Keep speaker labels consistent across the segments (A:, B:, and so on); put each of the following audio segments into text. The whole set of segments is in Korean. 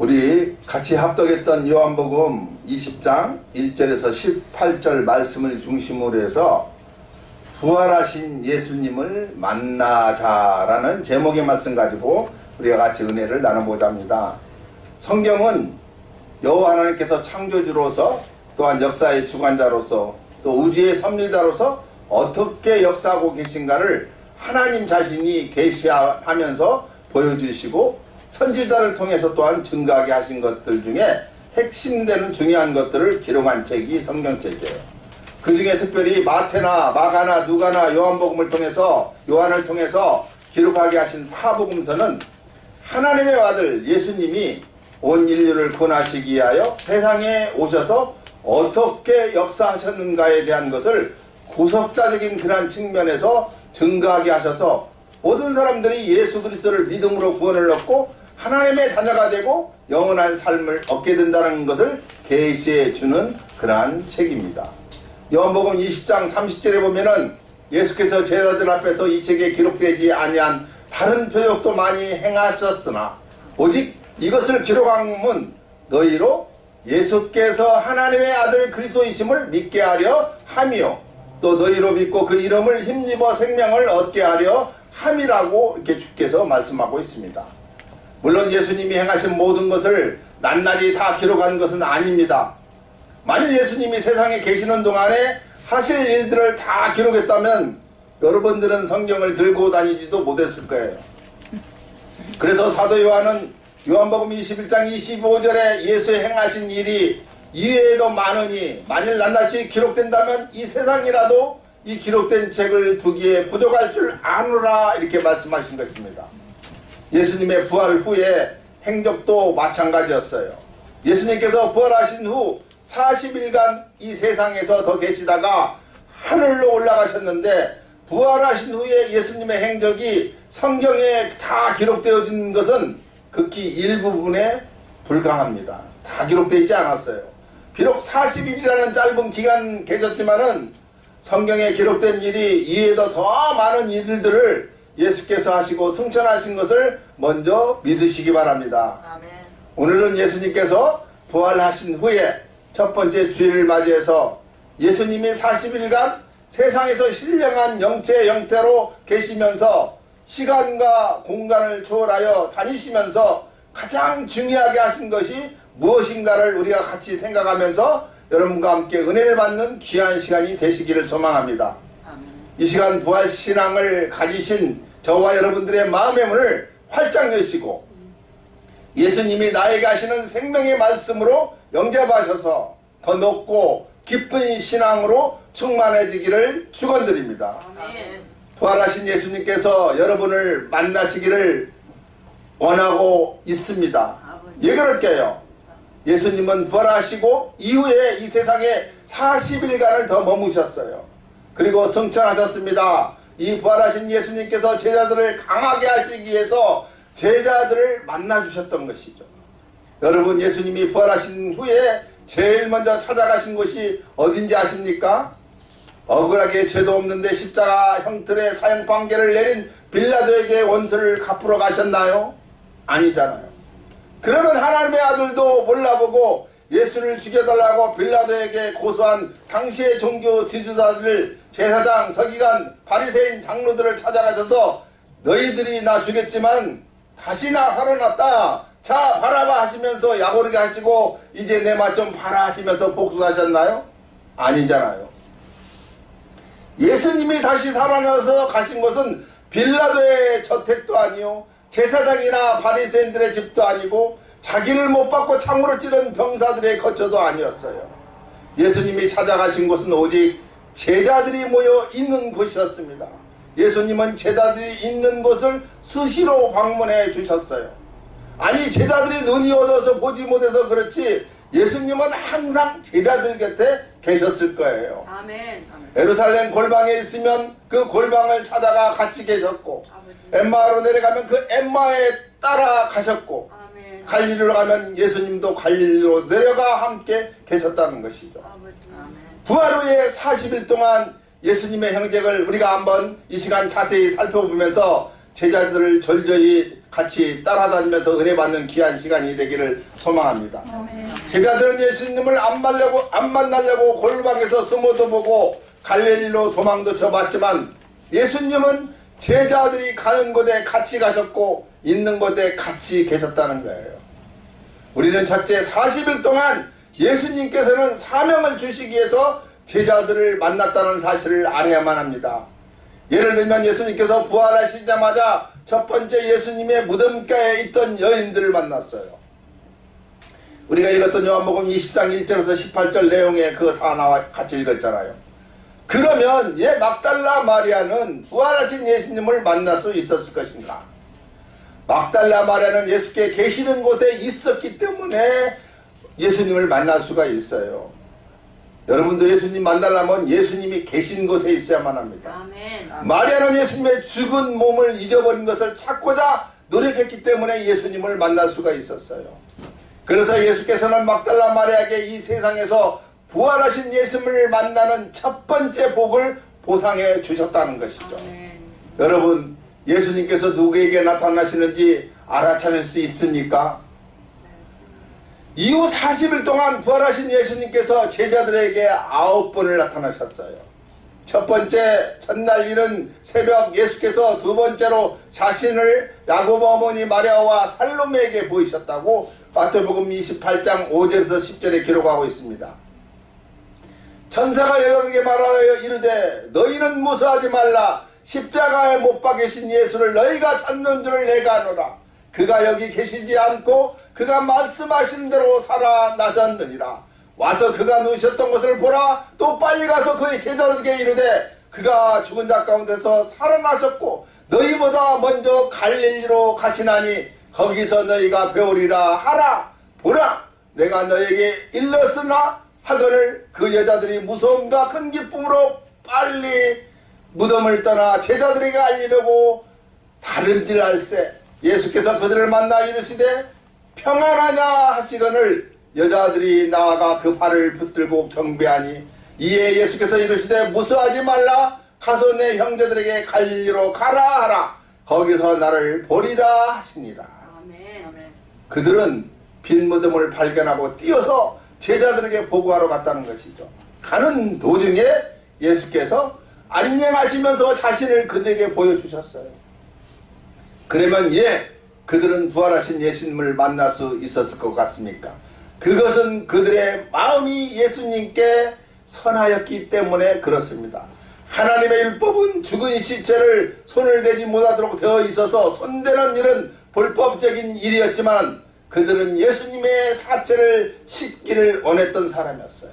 A: 우리 같이 합독했던 요한복음 20장 1절에서 18절 말씀을 중심으로 해서 부활하신 예수님을 만나자라는 제목의 말씀 가지고 우리가 같이 은혜를 나눠보자 합니다. 성경은 여호와 하나님께서 창조주로서 또한 역사의 주관자로서 또 우주의 섭리자로서 어떻게 역사하고 계신가를 하나님 자신이 계시하면서 보여주시고 선지자를 통해서 또한 증거하게 하신 것들 중에 핵심되는 중요한 것들을 기록한 책이 성경책이에요. 그 중에 특별히 마태나 마가나 누가나 요한복음을 통해서 요한을 통해서 기록하게 하신 사복음서는 하나님의 아들 예수님이 온 인류를 구원하시기 위하여 세상에 오셔서 어떻게 역사하셨는가에 대한 것을 구속자적인 그런 측면에서 증거하게 하셔서 모든 사람들이 예수 그리스도를 믿음으로 구원을 얻고 하나님의 자녀가 되고 영원한 삶을 얻게 된다는 것을 계시해 주는 그러한 책입니다. 요한복음 20장 30절에 보면은 예수께서 제자들 앞에서 이 책에 기록되지 아니한 다른 표적도 많이 행하셨으나 오직 이것을 기록함은 너희로 예수께서 하나님의 아들 그리스도이심을 믿게 하려 함이요 또 너희로 믿고 그 이름을 힘입어 생명을 얻게 하려 함이라고 이렇게 주께서 말씀하고 있습니다. 물론 예수님이 행하신 모든 것을 낱낱이 다 기록한 것은 아닙니다. 만일 예수님이 세상에 계시는 동안에 하실 일들을 다 기록했다면 여러분들은 성경을 들고 다니지도 못했을 거예요. 그래서 사도 요한은 요한복음 21장 25절에 예수의 행하신 일이 이외에도 많으니 만일 낱낱이 기록된다면 이 세상이라도 이 기록된 책을 두기에 부족할 줄 아노라 이렇게 말씀하신 것입니다. 예수님의 부활 후에 행적도 마찬가지였어요. 예수님께서 부활하신 후 40일간 이 세상에서 더 계시다가 하늘로 올라가셨는데 부활하신 후에 예수님의 행적이 성경에 다 기록되어진 것은 극히 일부분에 불과합니다. 다 기록되어 있지 않았어요. 비록 40일이라는 짧은 기간 계셨지만은 성경에 기록된 일이 이외에도 더 많은 일들을 예수께서 하시고 승천하신 것을 먼저 믿으시기 바랍니다. 아멘. 오늘은 예수님께서 부활하신 후에 첫 번째 주일을 맞이해서 예수님이 40일간 세상에서 신령한 영체 형태로 계시면서 시간과 공간을 초월하여 다니시면서 가장 중요하게 하신 것이 무엇인가를 우리가 같이 생각하면서 여러분과 함께 은혜를 받는 귀한 시간이 되시기를 소망합니다. 이 시간 부활신앙을 가지신 저와 여러분들의 마음의 문을 활짝 여시고 예수님이 나에게 하시는 생명의 말씀으로 영접하셔서 더 높고 깊은 신앙으로 충만해지기를 축원드립니다. 부활하신 예수님께서 여러분을 만나시기를 원하고 있습니다. 왜 그럴게요? 예수님은 부활하시고 이후에 이 세상에 40일간을 더 머무셨어요. 그리고 승천하셨습니다. 이 부활하신 예수님께서 제자들을 강하게 하시기 위해서 제자들을 만나주셨던 것이죠. 여러분, 예수님이 부활하신 후에 제일 먼저 찾아가신 곳이 어딘지 아십니까? 억울하게 죄도 없는데 십자가 형틀의 사형판결을 내린 빌라도에게 원수를 갚으러 가셨나요? 아니잖아요. 그러면 하나님의 아들도 몰라보고 예수를 죽여달라고 빌라도에게 고소한 당시의 종교 지도자들, 제사장, 서기관, 바리새인 장로들을 찾아가셔서 너희들이 나 죽였지만 다시 나 살아났다. 자, 바라봐 하시면서 약오르게 하시고 이제 내 맛 좀 봐라 하시면서 복수하셨나요? 아니잖아요. 예수님이 다시 살아나서 가신 것은 빌라도의 저택도 아니요, 제사장이나 바리새인들의 집도 아니고 자기를 못 받고 창으로 찌른 병사들의 거처도 아니었어요. 예수님이 찾아가신 곳은 오직 제자들이 모여 있는 곳이었습니다. 예수님은 제자들이 있는 곳을 수시로 방문해 주셨어요. 아니, 제자들이 눈이 어두워서 보지 못해서 그렇지 예수님은 항상 제자들 곁에 계셨을 거예요. 아멘. 예루살렘 골방에 있으면 그 골방을 찾아가 같이 계셨고, 엠마오로 내려가면 그 엠마에 따라 가셨고, 아멘. 갈릴리로 가면 예수님도 갈릴리로 내려가 함께 계셨다는 것이죠. 아멘. 부활 후에 40일 동안 예수님의 행적을 우리가 한번 이 시간 자세히 살펴보면서 제자들을 절저히 같이 따라다니면서 은혜 받는 귀한 시간이 되기를 소망합니다. 제자들은 예수님을 안 만나려고 골방에서 숨어도 보고 갈릴리로 도망도 쳐봤지만 예수님은 제자들이 가는 곳에 같이 가셨고 있는 곳에 같이 계셨다는 거예요. 우리는 첫째 40일 동안 예수님께서는 사명을 주시기 위해서 제자들을 만났다는 사실을 알아야만 합니다. 예를 들면 예수님께서 부활하시자마자 첫 번째 예수님의 무덤가에 있던 여인들을 만났어요. 우리가 읽었던 요한복음 20장 1절에서 18절 내용에 그거 다 나와 같이 읽었잖아요. 그러면 막달라 마리아는 부활하신 예수님을 만날 수 있었을 것인가? 막달라 마리아는 예수께 계시는 곳에 있었기 때문에 예수님을 만날 수가 있어요. 여러분도 예수님 만나려면 예수님이 계신 곳에 있어야만 합니다. 아멘. 마리아는 예수님의 죽은 몸을 잊어버린 것을 찾고자 노력했기 때문에 예수님을 만날 수가 있었어요. 그래서 예수께서는 막달라 마리아에게 이 세상에서 부활하신 예수님을 만나는 첫 번째 복을 보상해 주셨다는 것이죠. 아멘. 여러분, 예수님께서 누구에게 나타나시는지 알아차릴 수 있습니까? 이후 40일 동안 부활하신 예수님께서 제자들에게 9번을 나타나셨어요. 첫 번째 첫날 이른 새벽 예수께서 두 번째로 자신을 야곱 어머니 마리아와 살로메에게 보이셨다고 마태복음 28장 5절에서 10절에 기록하고 있습니다. 천사가 여러분에게 말하여 이르되 너희는 무서워하지 말라. 십자가에 못 박이신 예수를 너희가 찾는 줄을 내가 아노라. 그가 여기 계시지 않고 그가 말씀하신 대로 살아나셨느니라. 와서 그가 누우셨던 것을 보라. 또 빨리 가서 그의 제자들에게 이르되 그가 죽은 자 가운데서 살아나셨고 너희보다 먼저 갈릴리로 가시나니 거기서 너희가 배우리라 하라. 보라, 내가 너에게 일렀으나 하거늘. 그 여자들이 무서움과 큰 기쁨으로 빨리 무덤을 떠나 제자들에게 알리려고 다름질할세. 예수께서 그들을 만나 이르시되 평안하냐 하시거늘 여자들이 나아가 그 발을 붙들고 경배하니 이에 예수께서 이르시되 무서워하지 말라. 가서 내 형제들에게 갈릴리로 가라 하라. 거기서 나를 보리라 하시니라. 아멘. 그들은 빈 무덤을 발견하고 뛰어서 제자들에게 보고하러 갔다는 것이죠. 가는 도중에 예수께서 안녕하시면서 자신을 그들에게 보여주셨어요. 그러면 그들은 부활하신 예수님을 만날 수 있었을 것 같습니까? 그것은 그들의 마음이 예수님께 선하였기 때문에 그렇습니다. 하나님의 율법은 죽은 시체를 손을 대지 못하도록 되어 있어서 손대는 일은 불법적인 일이었지만 그들은 예수님의 사체를 씻기를 원했던 사람이었어요.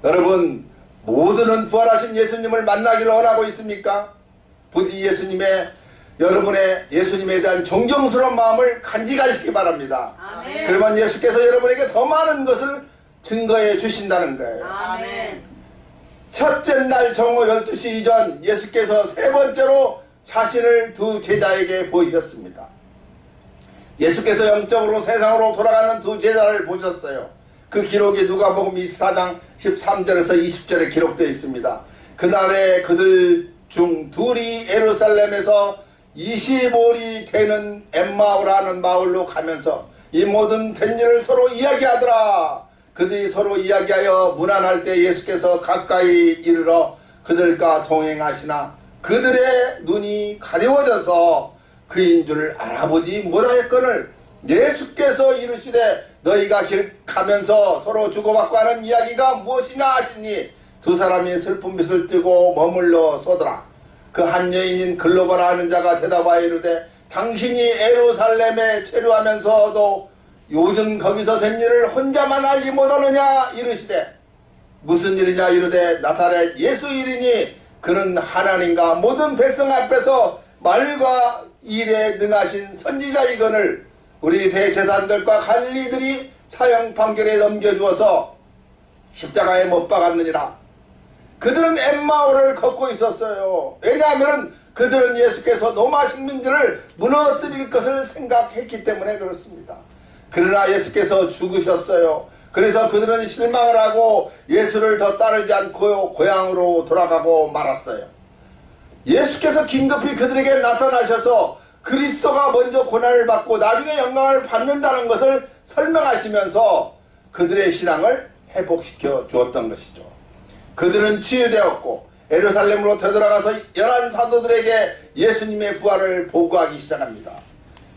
A: 여러분, 모두는 부활하신 예수님을 만나기를 원하고 있습니까? 부디 여러분의 예수님에 대한 존경스러운 마음을 간직하시기 바랍니다. 아멘. 그러면 예수께서 여러분에게 더 많은 것을 증거해 주신다는 거예요. 아멘. 첫째 날 정오 12시 이전 예수께서 세 번째로 자신을 두 제자에게 보이셨습니다. 예수께서 영적으로 세상으로 돌아가는 두 제자를 보셨어요. 그 기록이 누가복음 24장 13절에서 20절에 기록되어 있습니다. 그날에 그들 중 둘이 예루살렘에서 25里 되는 엠마오라는 마을로 가면서 이 모든 된 일을 서로 이야기하더라. 그들이 서로 이야기하여 무난할 때 예수께서 가까이 이르러 그들과 동행하시나 그들의 눈이 가려워져서 그인 줄 알아보지 못하였거늘 예수께서 이르시되 너희가 길 가면서 서로 주고받고 하는 이야기가 무엇이냐 하시니 두 사람이 슬픈 빛을 띠고 머물러 서더라. 그 한 여인인 글로바라 하는 자가 대답하여 이르되 당신이 예루살렘에 체류하면서도 요즘 거기서 된 일을 혼자만 알지 못하느냐 이르시되 무슨 일이냐 이르되 나사렛 예수 이리니 그는 하나님과 모든 백성 앞에서 말과 일에 능하신 선지자이거늘 우리 대제사장들과 관리들이 사형 판결에 넘겨주어서 십자가에 못 박았느니라. 그들은 엠마오를 걷고 있었어요. 왜냐하면 그들은 예수께서 로마 식민지를 무너뜨릴 것을 생각했기 때문에 그렇습니다. 그러나 예수께서 죽으셨어요. 그래서 그들은 실망을 하고 예수를 더 따르지 않고 고향으로 돌아가고 말았어요. 예수께서 긴급히 그들에게 나타나셔서 그리스도가 먼저 고난을 받고 나중에 영광을 받는다는 것을 설명하시면서 그들의 신앙을 회복시켜 주었던 것이죠. 그들은 치유되었고 예루살렘으로 되돌아가서 11 사도들에게 예수님의 부활을 보고하기 시작합니다.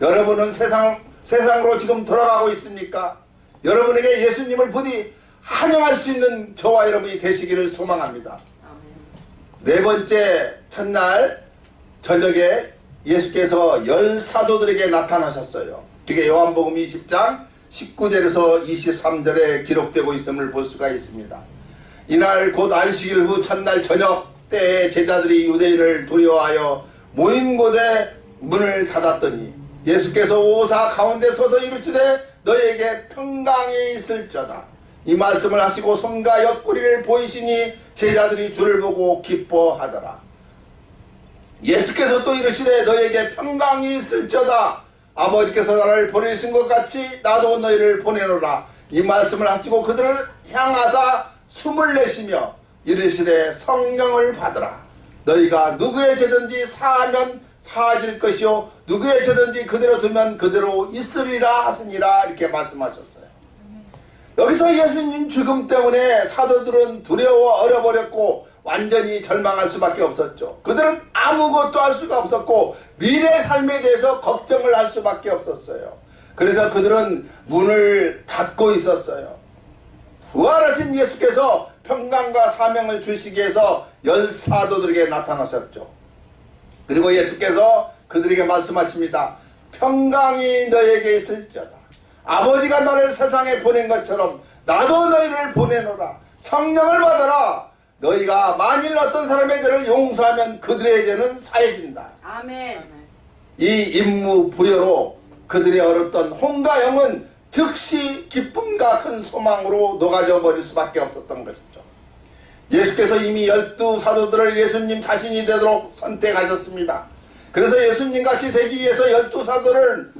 A: 여러분은 세상으로 지금 돌아가고 있습니까? 여러분에게 예수님을 부디 환영할 수 있는 저와 여러분이 되시기를 소망합니다. 네 번째 첫날 저녁에 예수께서 10 사도들에게 나타나셨어요. 그게 요한복음 20장 19절에서 23절에 기록되고 있음을 볼 수가 있습니다. 이날 곧 안식일 후 첫날 저녁 때에 제자들이 유대인을 두려워하여 모인 곳에 문을 닫았더니 예수께서 오사 가운데 서서 이르시되 너희에게 평강이 있을저다. 이 말씀을 하시고 손과 옆구리를 보이시니 제자들이 주를 보고 기뻐하더라. 예수께서 또 이르시되 너희에게 평강이 있을저다. 아버지께서 나를 보내신 것 같이 나도 너희를 보내노라. 이 말씀을 하시고 그들을 향하사 숨을 내쉬며 이르시되 성령을 받으라. 너희가 누구의 죄든지 사하면 사하질 것이요 누구의 죄든지 그대로 두면 그대로 있으리라 하시니라. 이렇게 말씀하셨어요. 여기서 예수님 죽음 때문에 사도들은 두려워 얼어버렸고 완전히 절망할 수밖에 없었죠. 그들은 아무것도 할 수가 없었고 미래 삶에 대해서 걱정을 할 수밖에 없었어요. 그래서 그들은 문을 닫고 있었어요. 부활하신 예수께서 평강과 사명을 주시기 위해서 10 사도들에게 나타나셨죠. 그리고 예수께서 그들에게 말씀하십니다. 평강이 너에게 있을지어다. 아버지가 너를 세상에 보낸 것처럼 나도 너희를 보내노라. 성령을 받아라. 너희가 만일 어떤 사람의 죄를 용서하면 그들의 죄는 사해진다.
B: 아멘.
A: 이 임무 부여로 그들이 얻었던 혼과 영은 즉시 기쁨과 큰 소망으로 녹아져 버릴 수밖에 없었던 것이죠. 예수께서 이미 12 사도들을 예수님 자신이 되도록 선택하셨습니다. 그래서 예수님같이 되기 위해서 12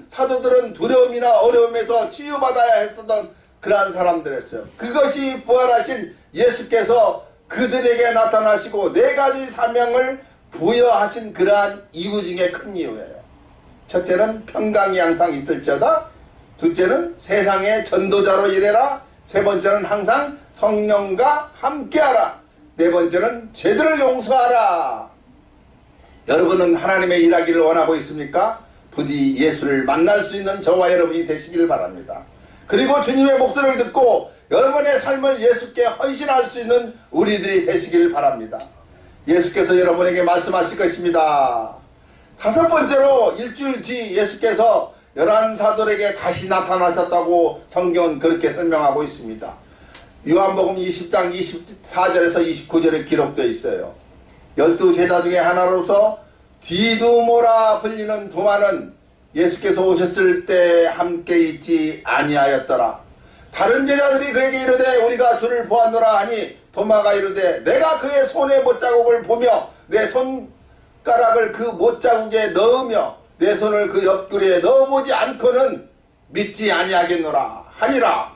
A: 사도들은 두려움이나 어려움에서 치유받아야 했었던 그러한 사람들이었어요. 그것이 부활하신 예수께서 그들에게 나타나시고 4가지 사명을 부여하신 그러한 이유 중에 큰 이유예요. 첫째는 평강이 항상 있을지어다. 둘째는 세상의 전도자로 일해라. 세 번째는 항상 성령과 함께하라. 네 번째는 죄들을 용서하라. 여러분은 하나님의 일하기를 원하고 있습니까? 부디 예수를 만날 수 있는 저와 여러분이 되시길 바랍니다. 그리고 주님의 목소리를 듣고 여러분의 삶을 예수께 헌신할 수 있는 우리들이 되시길 바랍니다. 예수께서 여러분에게 말씀하실 것입니다. 5번째로 일주일 뒤 예수께서 11 사도에게 다시 나타나셨다고 성경은 그렇게 설명하고 있습니다. 요한복음 20장 24절에서 29절에 기록되어 있어요. 12 제자 중에 하나로서 디두모라 불리는 도마는 예수께서 오셨을 때 함께 있지 아니하였더라. 다른 제자들이 그에게 이르되 우리가 주를 보았노라 하니 도마가 이르되 내가 그의 손의 못자국을 보며 내 손가락을 그 못자국에 넣으며 내 손을 그 옆구리에 넣어보지 않고는 믿지 아니하겠노라 하니라.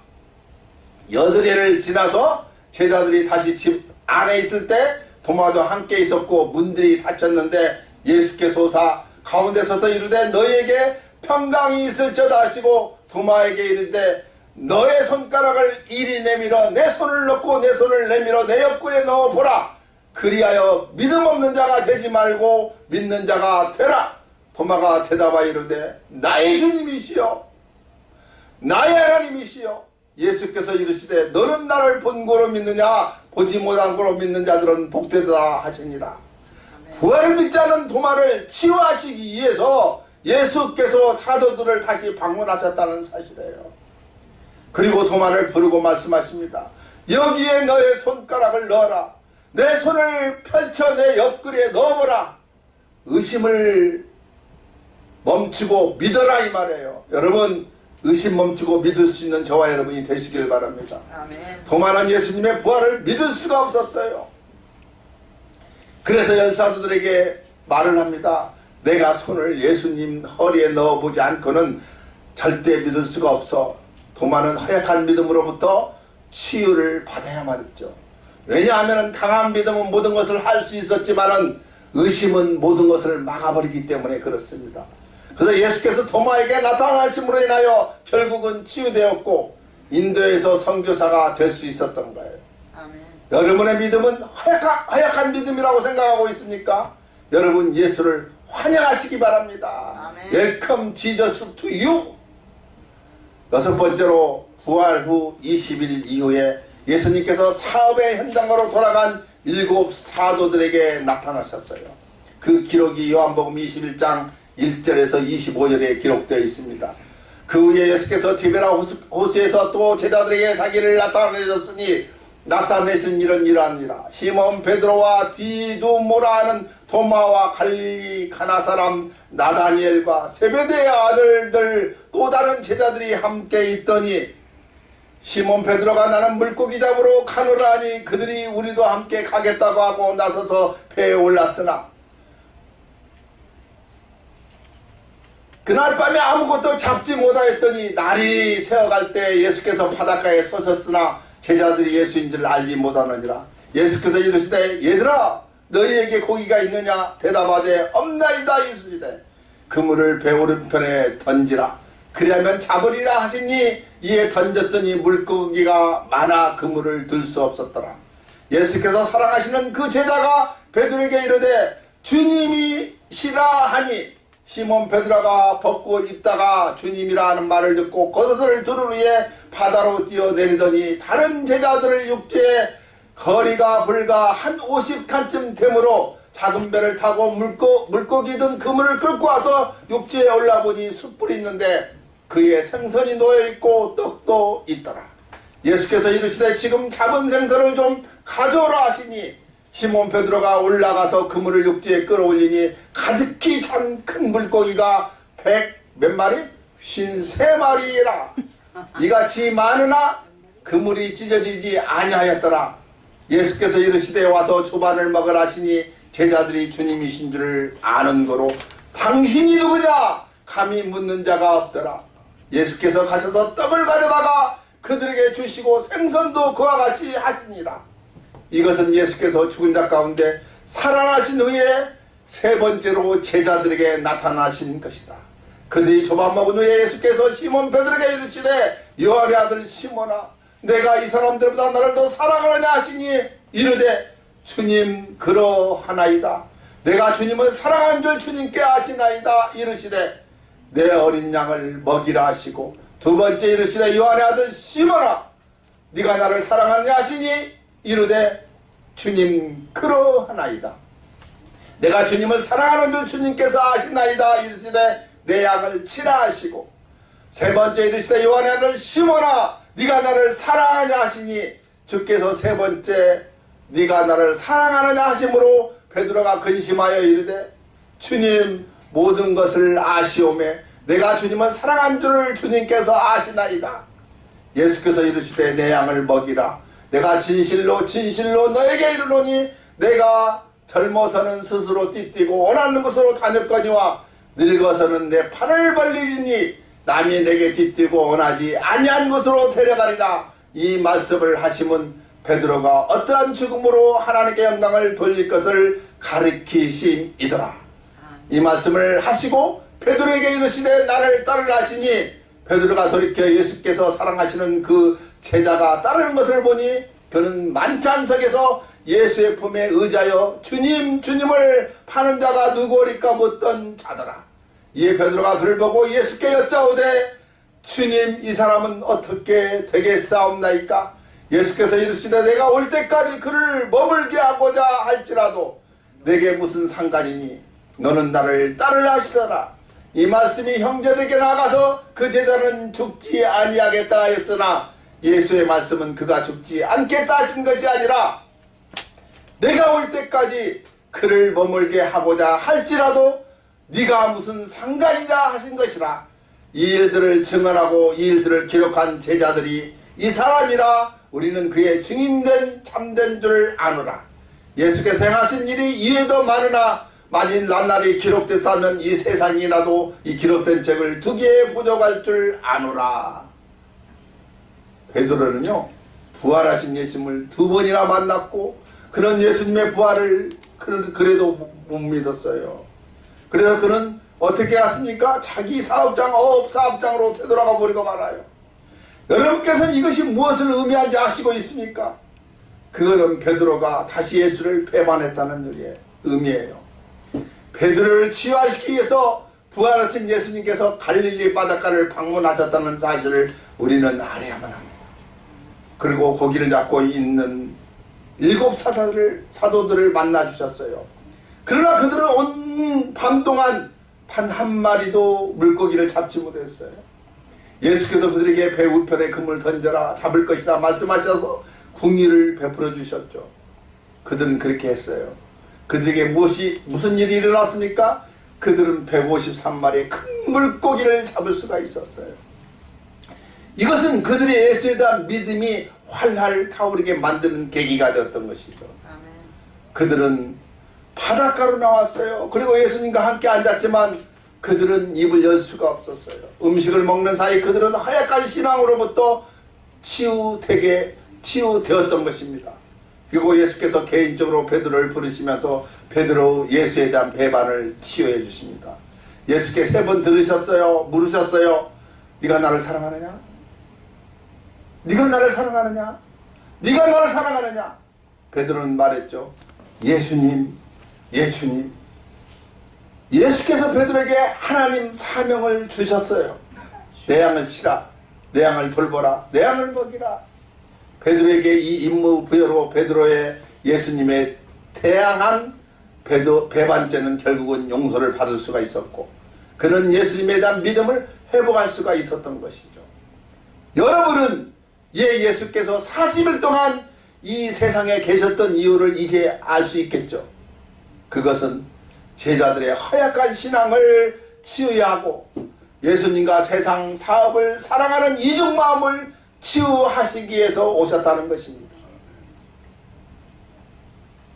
A: 8일을 지나서 제자들이 다시 집 안에 있을 때 도마도 함께 있었고 문들이 닫혔는데 예수께서 오사 가운데 서서 이르되 너희에게 평강이 있을지어다 하시고 도마에게 이르되 너의 손가락을 이리 내밀어 내 손을 넣고 내 손을 내밀어 내 옆구리에 넣어보라. 그리하여 믿음 없는 자가 되지 말고 믿는 자가 되라. 도마가 대답하여 이르되 나의 주님이시여 나의 하나님이시여. 예수께서 이르시되 너는 나를 본 거로 믿느냐 보지 못한 거로 믿는 자들은 복되다 하시니라. 부활을 믿지 않은 도마를 치유하시기 위해서 예수께서 사도들을 다시 방문하셨다는 사실이에요. 그리고 도마를 부르고 말씀하십니다. 여기에 너의 손가락을 넣어라. 내 손을 펼쳐 내 옆구리에 넣어보라. 의심을 멈추고 믿어라 이 말이에요. 여러분 의심 멈추고 믿을 수 있는 저와 여러분이 되시길 바랍니다.
B: 아멘.
A: 도마는 예수님의 부활을 믿을 수가 없었어요. 그래서 10 사도들에게 말을 합니다. 내가 손을 예수님 허리에 넣어보지 않고는 절대 믿을 수가 없어. 도마는 허약한 믿음으로부터 치유를 받아야만 했죠. 왜냐하면 강한 믿음은 모든 것을 할 수 있었지만은 의심은 모든 것을 막아버리기 때문에 그렇습니다. 그래서 예수께서 도마에게 나타나심으로 인하여 결국은 치유되었고 인도에서 선교사가 될 수 있었던 거예요.
B: 아멘.
A: 여러분의 믿음은 허약한 믿음이라고 생각하고 있습니까? 여러분 예수를 환영하시기 바랍니다.
B: 아멘.
A: Welcome Jesus to you. 여섯 번째로 부활 후 20일 이후에 예수님께서 사업의 현장으로 돌아간 7 사도들에게 나타나셨어요. 그 기록이 요한복음 21장 1절에서 25절에 기록되어 있습니다. 그 후에 예수께서 디베라 호수에서 또 제자들에게 자기를 나타내셨으니 나타내신 일은 이러하니라. 시몬 베드로와 디두모라 하는 도마와 갈릴리 가나 사람 나다니엘과 세베대의 아들들 또 다른 제자들이 함께 있더니 시몬 베드로가 나는 물고기 잡으러 가노라 하니 그들이 우리도 함께 가겠다고 하고 나서서 배에 올랐으나 그날 밤에 아무것도 잡지 못하였더니 날이 새어갈 때 예수께서 바닷가에 서셨으나 제자들이 예수인 줄 알지 못하느니라. 예수께서 이르시되 얘들아 너희에게 고기가 있느냐 대답하되 없나이다 이르시되 그물을 배 오른편에 던지라 그리하면 잡으리라 하시니 이에 던졌더니 물고기가 많아 그물을 들 수 없었더라. 예수께서 사랑하시는 그 제자가 베드로에게 이르되 주님이시라 하니 시몬 베드로가 벗고 있다가 주님이라 하는 말을 듣고 겉옷을 두른 후에 바다로 뛰어내리더니 다른 제자들을 육지에 거리가 불과 한 50칸쯤 되므로 작은 배를 타고 물고기 든 그물을 끌고 와서 육지에 올라보니 숯불이 있는데 그에 생선이 놓여있고 떡도 있더라. 예수께서 이르시되 지금 잡은 생선을 좀 가져오라 하시니 시몬 베드로가 올라가서 그물을 육지에 끌어올리니 가득히 찬 큰 물고기가 100 몇 마리? 53마리라. 이같이 많으나 그물이 찢어지지 아니하였더라. 예수께서 이르시되 와서 조반을 먹으라 하시니 제자들이 주님이신 줄 아는 거로 당신이 누구냐 감히 묻는 자가 없더라. 예수께서 가셔서 떡을 가져다가 그들에게 주시고 생선도 그와 같이 하시니라. 이것은 예수께서 죽은 자 가운데 살아나신 후에 세 번째로 제자들에게 나타나신 것이다. 그들이 조반 먹은 후에 예수께서 시몬 베드로에게 이르시되 요한의 아들 시몬아 내가 이 사람들보다 너를 더 사랑하느냐 하시니 이르되 주님 그러하나이다. 내가 주님을 사랑한 줄 주님께 아시나이다. 이르시되 내 어린 양을 먹이라 하시고 두 번째 이르시되 요한의 아들 시몬아 네가 나를 사랑하느냐 하시니 이르되 주님 그러하나이다. 내가 주님을 사랑하는 줄 주님께서 아시나이다. 이르시되 내 양을 치라 하시고 세 번째 이르시되 요한의 아들 시몬아 네가 나를 사랑하냐 하시니 주께서 세 번째 네가 나를 사랑하느냐 하심으로 베드로가 근심하여 이르되 주님 모든 것을 아시오매 내가 주님을 사랑한 줄 주님께서 아시나이다. 예수께서 이르시되 내 양을 먹이라. 내가 진실로 진실로 너에게 이르노니 내가 젊어서는 스스로 띠뛰고 원하는 곳으로 다녔거니와 늙어서는 내 팔을 벌리니 남이 내게 띠뛰고 원하지 아니한 곳으로 데려가리라. 이 말씀을 하심은 베드로가 어떠한 죽음으로 하나님께 영광을 돌릴 것을 가리키심이더라. 이 말씀을 하시고 베드로에게 이르시되 나를 따르라 하시니 베드로가 돌이켜 예수께서 사랑하시는 그 제자가 따르는 것을 보니 그는 만찬석에서 예수의 품에 의자여 주님 주님을 파는 자가 누구오리까 묻던 자더라. 이에 베드로가 그를 보고 예수께 여짜오되 주님 이 사람은 어떻게 되겠사옵나이까. 예수께서 이르시되 내가 올 때까지 그를 머물게 하고자 할지라도 내게 무슨 상관이니 너는 나를 따르라 하시더라. 이 말씀이 형제들에게 나가서 그 제자는 죽지 아니하겠다 하였으나 예수의 말씀은 그가 죽지 않겠다 하신 것이 아니라 내가 올 때까지 그를 머물게 하고자 할지라도 네가 무슨 상관이냐 하신 것이라. 이 일들을 증언하고 이 일들을 기록한 제자들이 이 사람이라 우리는 그의 증인된 참된 줄 아노라. 예수께서 행하신 일이 이외에도 많으나 만일 낱날이 기록됐다면 이 세상이라도 이 기록된 책을 두 개에 부족할 줄 아노라. 베드로는요 부활하신 예수님을 두 번이나 만났고 그는 예수님의 부활을 그래도 못 믿었어요. 그래서 그는 어떻게 갔습니까? 자기 사업장, 어업사업장으로 되돌아가 버리고 말아요. 여러분께서는 이것이 무엇을 의미하는지 아시고 있습니까? 그거는 베드로가 다시 예수를 배반했다는 의미예요. 베드로를 치유하시기 위해서 부활하신 예수님께서 갈릴리 바닷가를 방문하셨다는 사실을 우리는 알아야만 합니다. 그리고 고기를 잡고 있는 7 사도들을 만나주셨어요. 그러나 그들은 온 밤 동안 단 한 마리도 물고기를 잡지 못했어요. 예수께서 그들에게 배 우편에 그물 던져라 잡을 것이다 말씀하셔서 궁리를 베풀어 주셨죠. 그들은 그렇게 했어요. 그들에게 무슨 일이 일어났습니까? 그들은 153마리의 큰 물고기를 잡을 수가 있었어요. 이것은 그들의 예수에 대한 믿음이 활활 타오르게 만드는 계기가 되었던 것이죠. 그들은 바닷가로 나왔어요. 그리고 예수님과 함께 앉았지만 그들은 입을 열 수가 없었어요. 음식을 먹는 사이 그들은 허약한 신앙으로부터 치유되었던 것입니다. 그리고 예수께서 개인적으로 베드로를 부르시면서 베드로 예수에 대한 배반을 치유해 주십니다. 예수께 3번 들으셨어요. 물으셨어요. 네가 나를 사랑하느냐? 네가 나를 사랑하느냐? 네가 나를 사랑하느냐? 베드로는 말했죠. 예수님, 예수님. 예수께서 베드로에게 하나님 사명을 주셨어요. 내 양을 치라. 내 양을 돌보라. 내 양을 먹이라. 베드로에게 이 임무 부여로 베드로의 예수님의 태양한 배반죄는 결국은 용서를 받을 수가 있었고 그는 예수님에 대한 믿음을 회복할 수가 있었던 것이죠. 여러분은 예수께서 40일 동안 이 세상에 계셨던 이유를 이제 알 수 있겠죠. 그것은 제자들의 허약한 신앙을 치유하고 예수님과 세상 사업을 사랑하는 이중 마음을 치유하시기 위해서 오셨다는 것입니다.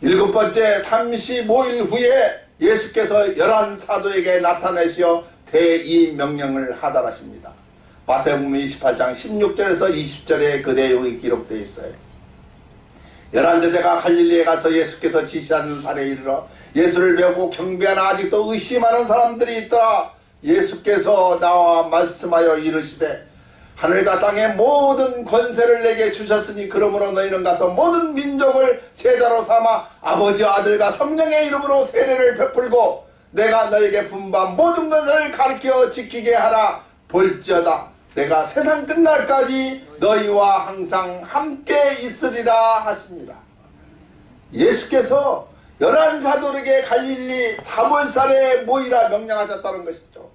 A: 7번째 35일 후에 예수께서 11 사도에게 나타내시어 대이 명령을 하달하십니다. 마태복음 28장 16절에서 20절에 그 내용이 기록되어 있어요. 11 제자가 갈릴리에 가서 예수께서 지시하는 산에 이르러 예수를 배우고 경배하나 아직도 의심하는 사람들이 있더라. 예수께서 나와 말씀하여 이르시되 하늘과 땅의 모든 권세를 내게 주셨으니 그러므로 너희는 가서 모든 민족을 제자로 삼아 아버지와 아들과 성령의 이름으로 세례를 베풀고 내가 너에게 분부한 모든 것을 가르쳐 지키게 하라. 볼지어다 내가 세상 끝날까지 너희와 항상 함께 있으리라 하시니라. 예수께서 11 사도에게 갈릴리 다볼산에 모이라 명령하셨다는 것이죠.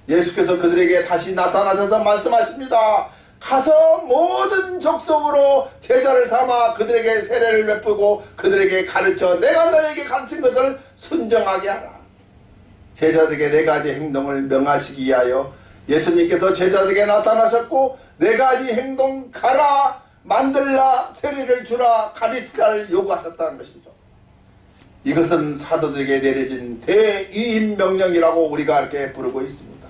A: 예수께서 그들에게 다시 나타나셔서 말씀하십니다. 가서 모든 족속으로 제자를 삼아 그들에게 세례를 베푸고 그들에게 가르쳐 내가 너에게 가르친 것을 순종하게 하라. 제자들에게 4가지 행동을 명하시기 위하여 예수님께서 제자들에게 나타나셨고 4가지 행동 가라, 만들라, 세례를 주라, 가르치라를 요구하셨다는 것이죠. 이것은 사도들에게 내려진 대위임 명령이라고 우리가 이렇게 부르고 있습니다.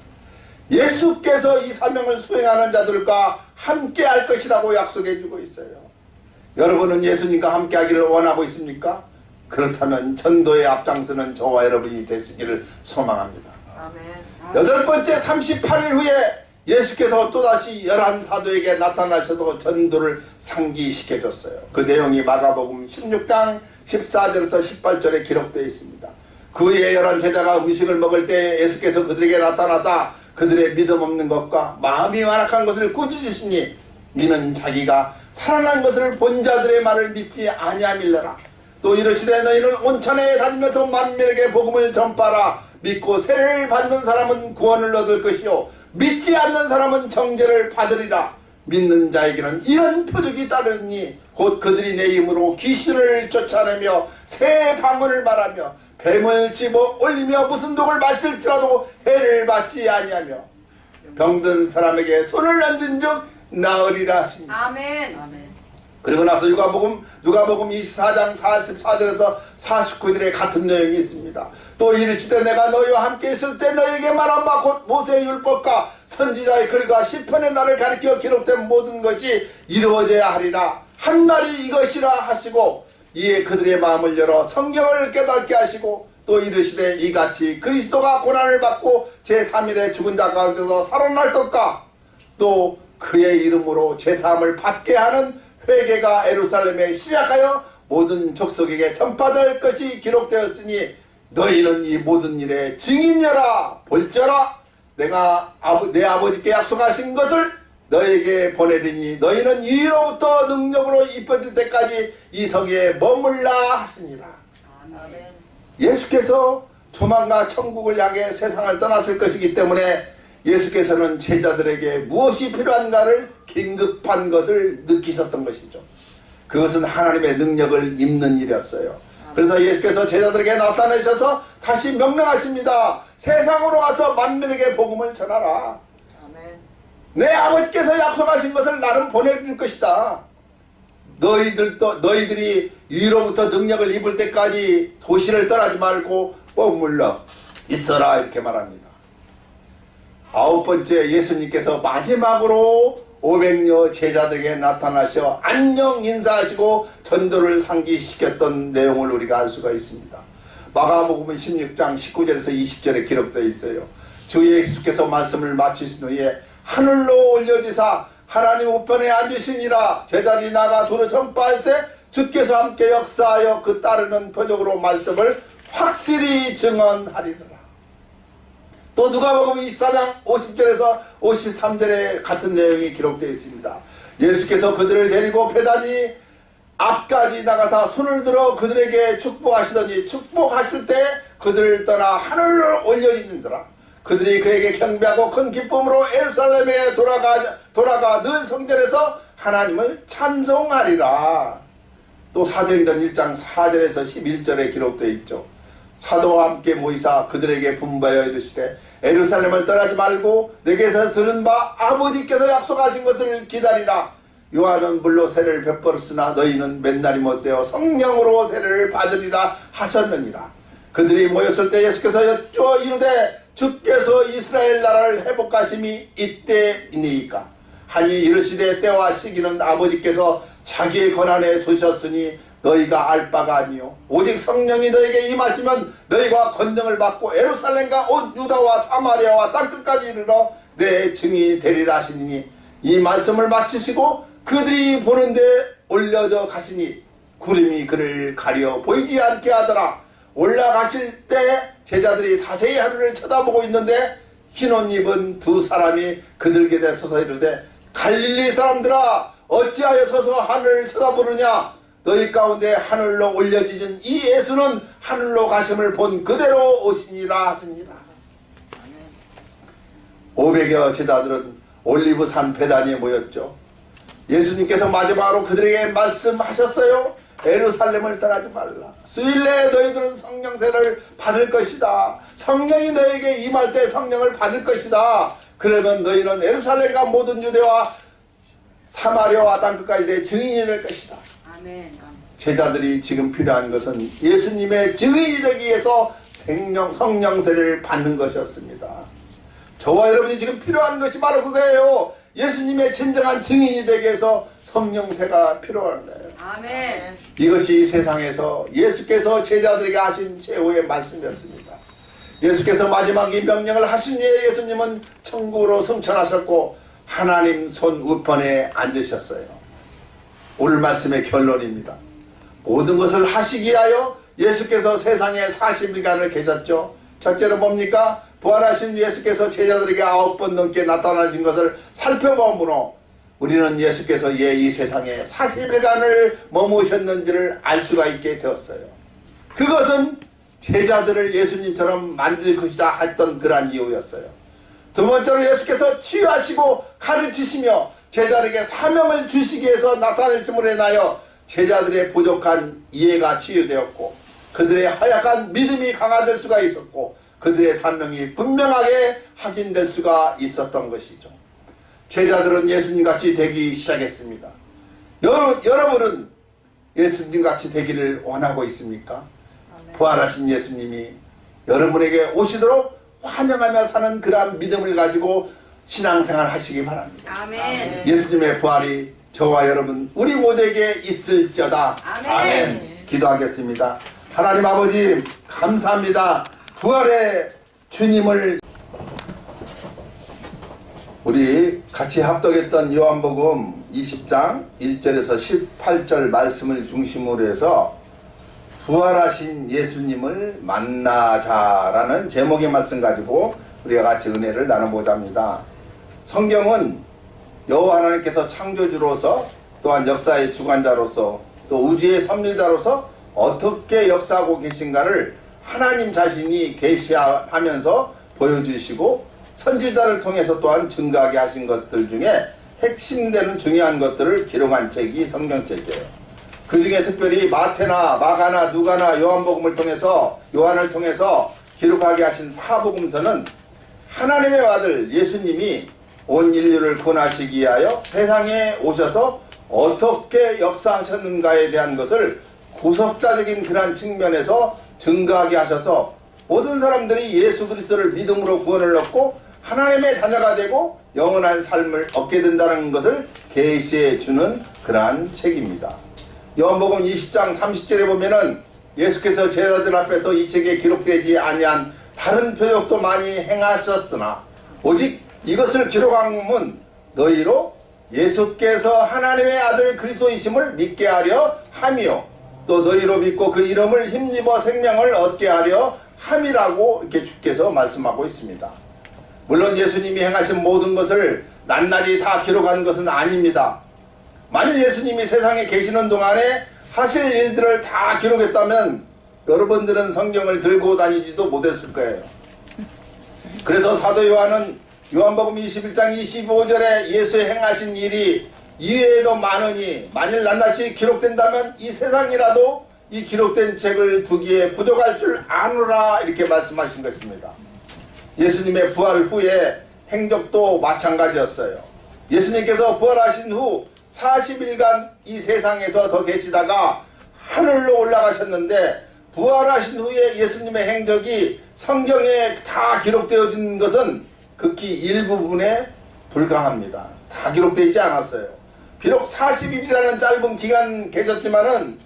A: 예수께서 이 사명을 수행하는 자들과 함께 할 것이라고 약속해 주고 있어요. 여러분은 예수님과 함께 하기를 원하고 있습니까? 그렇다면 전도에 앞장서는 저와 여러분이 되시기를 소망합니다. 아멘. 8번째 38일 후에 예수께서 또다시 11 사도에게 나타나셔서 전도를 상기시켜 줬어요. 그 내용이 마가복음 16장 14절에서 18절에 기록되어 있습니다. 그 후에 11 제자가 음식을 먹을 때 예수께서 그들에게 나타나사 그들의 믿음 없는 것과 마음이 완악한 것을 꾸짖으시니 이는 자기가 살아난 것을 본 자들의 말을 믿지 아니함일러라. 또 이르시되 너희는 온천에 다니면서 만민에게 복음을 전파하라. 믿고 세례를 받는 사람은 구원을 얻을 것이요 믿지 않는 사람은 정죄를 받으리라. 믿는 자에게는 이런 표적이 따르니 곧 그들이 내 이름으로 귀신을 쫓아내며 새 방언을 말하며 뱀을 집어 올리며 무슨 독을 마실지라도 해를 받지 아니하며 병든 사람에게 손을 얹은 즉 나으리라 하십니다.
B: 아멘. 아멘.
A: 그리고 나서 누가복음 24장 44절에서 49절에 같은 내용이 있습니다. 또 이르시되 내가 너희와 함께 있을 때 너희에게 말한 바 곧 모세의 율법과 선지자의 글과 시편의 나를 가리켜 기록된 모든 것이 이루어져야 하리라. 한 말이 이것이라 하시고 이에 그들의 마음을 열어 성경을 깨닫게 하시고 또 이르시되 이같이 그리스도가 고난을 받고 제3일에 죽은 자 가운데서 살아날 것과 또 그의 이름으로 제사함을 받게 하는 회개가 예루살렘에 시작하여 모든 족속에게 전파될 것이 기록되었으니 너희는 이 모든 일에 증인이라. 볼지어라 내가 내 아버지께 약속하신 것을 너에게 보내리니 너희는 이로부터 능력으로 입혀질 때까지 이 성에 머물라 하시니라.
B: 아멘.
A: 예수께서 조만간 천국을 향해 세상을 떠났을 것이기 때문에 예수께서는 제자들에게 무엇이 필요한가를 긴급한 것을 느끼셨던 것이죠. 그것은 하나님의 능력을 입는 일이었어요. 그래서 예수께서 제자들에게 나타내셔서 다시 명령하십니다. 세상으로 와서 만민에게 복음을 전하라.
B: 아멘.
A: 내 아버지께서 약속하신 것을 나는 보내줄 것이다. 너희들이 위로부터 능력을 입을 때까지 도시를 떠나지 말고 머물러 있어라 이렇게 말합니다. 9번째, 예수님께서 마지막으로 500여 제자들에게 나타나셔 안녕 인사하시고 전도를 상기시켰던 내용을 우리가 알 수가 있습니다. 마가복음 16장 19절에서 20절에 기록되어 있어요. 주 예수께서 말씀을 마치신 후에 하늘로 올려지사 하나님 우편에 앉으시니라. 제자들이 나가 두루 전파할세 주께서 함께 역사하여 그 따르는 표적으로 말씀을 확실히 증언하리라. 또 누가복음 24장 50절에서 53절에 같은 내용이 기록되어 있습니다. 예수께서 그들을 데리고 배단이 앞까지 나가사 손을 들어 그들에게 축복하시더니 축복하실 때 그들을 떠나 하늘로 올려지는더라. 그들이 그에게 경배하고 큰 기쁨으로 예루살렘에 돌아가 늘 성전에서 하나님을 찬송하리라. 또 사도행전 1장 4절에서 11절에 기록되어 있죠. 사도와 함께 모이사 그들에게 분부하여 이르시되 예루살렘을 떠나지 말고 내게서 들은 바 아버지께서 약속하신 것을 기다리라. 요한은 물로 세례를 베풀었으나 너희는 맨날이 못되어 성령으로 세례를 받으리라 하셨느니라. 그들이 모였을 때 예수께서 여쭈어 이르되 주께서 이스라엘 나라를 회복하심이 이때이니까 하니 이르시되 때와 시기는 아버지께서 자기의 권한에 두셨으니 너희가 알 바가 아니요 오직 성령이 너에게 임하시면 너희가 권능을 받고 예루살렘과 온 유다와 사마리아와 땅끝까지 이르러 내 증인이 되리라 하시니 이 말씀을 마치시고 그들이 보는데 올려져 가시니 구름이 그를 가려 보이지 않게 하더라. 올라가실 때 제자들이 자세히 하늘을 쳐다보고 있는데 흰옷 입은 두 사람이 그들에게 대서서 이르되 갈릴리 사람들아 어찌하여 서서 하늘을 쳐다보느냐. 너희 가운데 하늘로 올려지진 이 예수는 하늘로 가심을 본 그대로 오시니라 하시니라. 500여 제자들은 올리브산 배단위에 모였죠. 예수님께서 마지막으로 그들에게 말씀하셨어요. 예루살렘을 떠나지 말라. 수일 내에 너희들은 성령세를 받을 것이다. 성령이 너에게 임할 때 성령을 받을 것이다. 그러면 너희는 예루살렘과 모든 유대와 사마리아와 땅끝까지 내 증인이 될 것이다.
B: 아멘.
A: 제자들이 지금 필요한 것은 예수님의 증인이 되기 위해서 성령세를 받는 것이었습니다. 저와 여러분이 지금 필요한 것이 바로 그거예요. 예수님의 진정한 증인이 되기 위해서 성령세가 필요한 거예요.
B: 아멘.
A: 이것이 세상에서 예수께서 제자들에게 하신 최후의 말씀이었습니다. 예수께서 마지막 이 명령을 하신 후에 예수님은 천국으로 승천하셨고 하나님 손 우편에 앉으셨어요. 오늘 말씀의 결론입니다. 모든 것을 하시기 위하여 예수께서 세상에 40일간을 계셨죠. 첫째로 뭡니까? 부활하신 예수께서 제자들에게 9번 넘게 나타나신 것을 살펴보므로 우리는 예수께서 이 세상에 40일간을 머무셨는지를 알 수가 있게 되었어요. 그것은 제자들을 예수님처럼 만들 것이다 했던 그러한 이유였어요. 두 번째로 예수께서 치유하시고 가르치시며 제자들에게 사명을 주시기 위해서 나타냈음으로 인하여 제자들의 부족한 이해가 치유되었고 그들의 허약한 믿음이 강화될 수가 있었고 그들의 사명이 분명하게 확인될 수가 있었던 것이죠. 제자들은 예수님같이 되기 시작했습니다. 여러분은 예수님같이 되기를 원하고 있습니까? 부활하신 예수님이 여러분에게 오시도록 환영하며 사는 그러한 믿음을 가지고 신앙생활 하시기 바랍니다.
B: 아멘.
A: 예수님의 부활이 저와 여러분 우리 모두에게 있을지어다.
B: 아멘.
A: 아멘. 기도하겠습니다. 하나님 아버지 감사합니다. 부활의 주님을 우리 같이 합독했던 요한복음 20장 1절에서 18절 말씀을 중심으로 해서 부활하신 예수님을 만나자라는 제목의 말씀 가지고 우리가 같이 은혜를 나눠보자 합니다. 성경은 여호와 하나님께서 창조주로서 또한 역사의 주관자로서 또 우주의 섭리자로서 어떻게 역사하고 계신가를 하나님 자신이 계시하면서 보여주시고 선지자를 통해서 또한 증거하게 하신 것들 중에 핵심되는 중요한 것들을 기록한 책이 성경책이에요. 그 중에 특별히 마태나 마가나 누가나 요한복음을 통해서 요한을 통해서 기록하게 하신 사복음서는 하나님의 아들 예수님이 온 인류를 구원하시기 위하여 세상에 오셔서 어떻게 역사하셨는가에 대한 것을 구속자적인 그런 측면에서 증거하게 하셔서 모든 사람들이 예수 그리스도를 믿음으로 구원을 얻고 하나님의 자녀가 되고 영원한 삶을 얻게 된다는 것을 계시해 주는 그러한 책입니다. 요한복음 20장 30절에 보면은 예수께서 제자들 앞에서 이 책에 기록되지 아니한 다른 표적도 많이 행하셨으나 오직 이것을 기록함은 너희로 예수께서 하나님의 아들 그리스도이심을 믿게 하려 함이요 또 너희로 믿고 그 이름을 힘입어 생명을 얻게 하려 함이라고 이렇게 주께서 말씀하고 있습니다. 물론 예수님이 행하신 모든 것을 낱낱이 다 기록한 것은 아닙니다. 만일 예수님이 세상에 계시는 동안에 하실 일들을 다 기록했다면 여러분들은 성경을 들고 다니지도 못했을 거예요. 그래서 사도 요한은 요한복음 21장 25절에 예수의 행하신 일이 이외에도 많으니 만일 낱낱이 기록된다면 이 세상이라도 이 기록된 책을 두기에 부족할 줄 아노라 이렇게 말씀하신 것입니다. 예수님의 부활 후에 행적도 마찬가지였어요. 예수님께서 부활하신 후 40일간 이 세상에서 더 계시다가 하늘로 올라가셨는데 부활하신 후에 예수님의 행적이 성경에 다 기록되어진 것은 극히 일부분에 불과합니다. 다 기록되어 있지 않았어요. 비록 40일이라는 짧은 기간 계셨지만은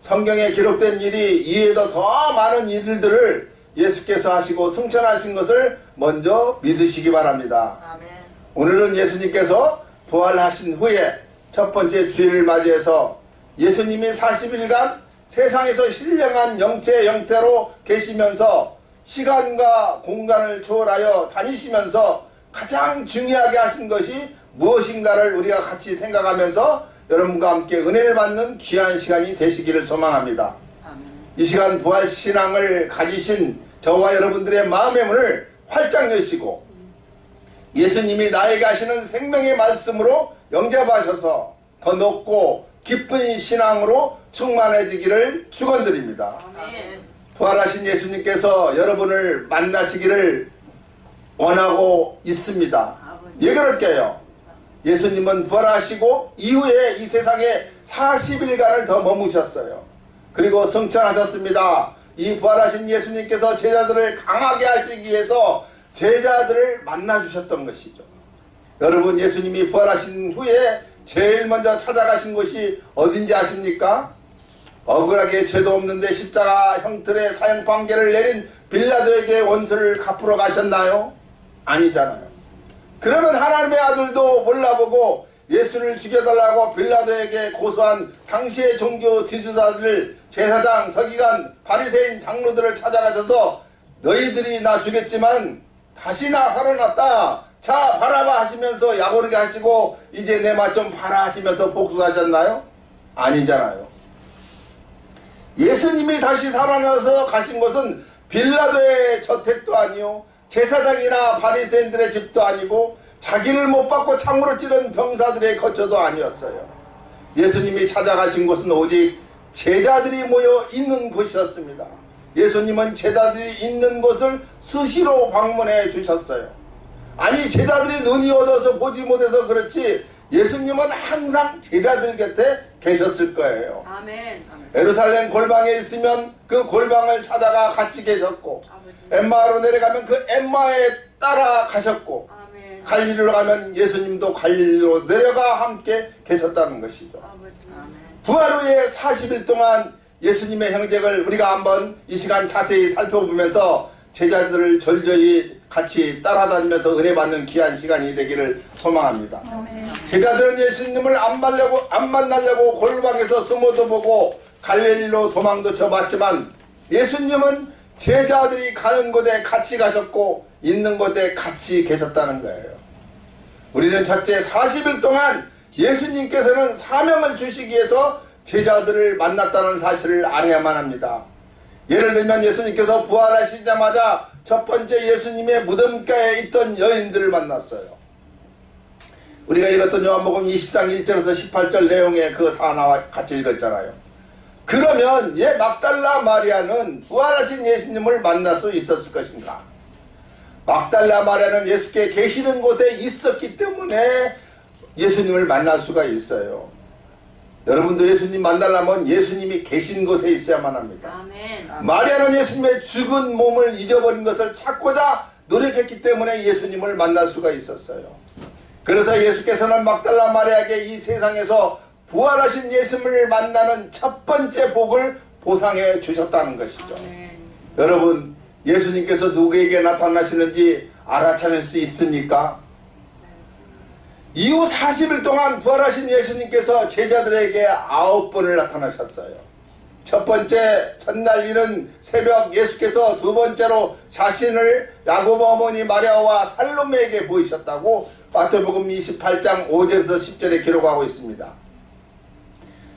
A: 성경에 기록된 일이 이외에도 더 많은 일들을 예수께서 하시고 승천하신 것을 먼저 믿으시기 바랍니다.
B: 아멘.
A: 오늘은 예수님께서 부활하신 후에 첫 번째 주일을 맞이해서 예수님이 40일간 세상에서 신령한 영체 형태로 계시면서 시간과 공간을 초월하여 다니시면서 가장 중요하게 하신 것이 무엇인가를 우리가 같이 생각하면서 여러분과 함께 은혜를 받는 귀한 시간이 되시기를 소망합니다.
B: 아멘.
A: 이 시간 부활신앙을 가지신 저와 여러분들의 마음의 문을 활짝 여시고 예수님이 나에게 하시는 생명의 말씀으로 영접하셔서 더 높고 깊은 신앙으로 충만해지기를 축원드립니다.
B: 아멘.
A: 부활하신 예수님께서 여러분을 만나시기를 원하고 있습니다. 왜 그럴까요? 예수님은 부활하시고 이후에 이 세상에 40일간을 더 머무셨어요. 그리고 승천하셨습니다. 이 부활하신 예수님께서 제자들을 강하게 하시기 위해서 제자들을 만나주셨던 것이죠. 여러분, 예수님이 부활하신 후에 제일 먼저 찾아가신 곳이 어딘지 아십니까? 억울하게 죄도 없는데 십자가 형틀의 사형 판결을 내린 빌라도에게 원수를 갚으러 가셨나요? 아니잖아요. 그러면 하나님의 아들도 몰라보고 예수를 죽여달라고 빌라도에게 고소한 당시의 종교 지도자들, 제사장, 서기관, 바리새인 장로들을 찾아가셔서 너희들이 나 죽였지만 다시 나 살아났다. 자, 바라봐 하시면서 약오르게 하시고 이제 내 맛 좀 봐라 하시면서 복수하셨나요? 아니잖아요. 예수님이 다시 살아나서 가신 곳은 빌라도의 저택도 아니요, 제사장이나 바리새인들의 집도 아니고 자기를 못 받고 창으로 찌른 병사들의 거처도 아니었어요. 예수님이 찾아가신 곳은 오직 제자들이 모여 있는 곳이었습니다. 예수님은 제자들이 있는 곳을 수시로 방문해 주셨어요. 아니, 제자들이 눈이 어두워서 보지 못해서 그렇지 예수님은 항상 제자들 곁에 계셨을 거예요.
B: 아멘.
A: 예루살렘 골방에 있으면 그 골방을 찾아가 같이 계셨고,
B: 아버지.
A: 엠마로 내려가면 그 엠마에 따라 가셨고,
B: 아멘.
A: 갈릴리로 가면 예수님도 갈릴리로 내려가 함께 계셨다는 것이죠.
B: 아버지. 아멘.
A: 부활 후에 40일 동안 예수님의 행적을 우리가 한번 이 시간 자세히 살펴보면서 제자들을 절저히 같이 따라다니면서 은혜 받는 귀한 시간이 되기를 소망합니다. 제자들은 예수님을 안 만나려고 골방에서 숨어도 보고 갈릴리로 도망도 쳐봤지만 예수님은 제자들이 가는 곳에 같이 가셨고 있는 곳에 같이 계셨다는 거예요. 우리는 첫째 40일 동안 예수님께서는 사명을 주시기 위해서 제자들을 만났다는 사실을 알아야만 합니다. 예를 들면 예수님께서 부활하시자마자 첫 번째 예수님의 무덤가에 있던 여인들을 만났어요. 우리가 읽었던 요한복음 20장 1절에서 18절 내용에 그거 다 나와 같이 읽었잖아요. 그러면 막달라 마리아는 부활하신 예수님을 만날 수 있었을 것인가? 막달라 마리아는 예수께 계시는 곳에 있었기 때문에 예수님을 만날 수가 있어요. 여러분도 예수님 만나려면 예수님이 계신 곳에 있어야만 합니다.
B: 아멘.
A: 마리아는 예수님의 죽은 몸을 잊어버린 것을 찾고자 노력했기 때문에 예수님을 만날 수가 있었어요. 그래서 예수께서는 막달라 마리아에게 이 세상에서 부활하신 예수님을 만나는 첫 번째 복을 보상해 주셨다는 것이죠.
B: 아멘.
A: 여러분, 예수님께서 누구에게 나타나시는지 알아차릴 수 있습니까? 이후 40일 동안 부활하신 예수님께서 제자들에게 9번을 나타나셨어요. 첫 번째 첫날 이른 새벽 예수께서 두 번째로 자신을 야곱 어머니 마리아와 살로메에게 보이셨다고 마태복음 28장 5절에서 10절에 기록하고 있습니다.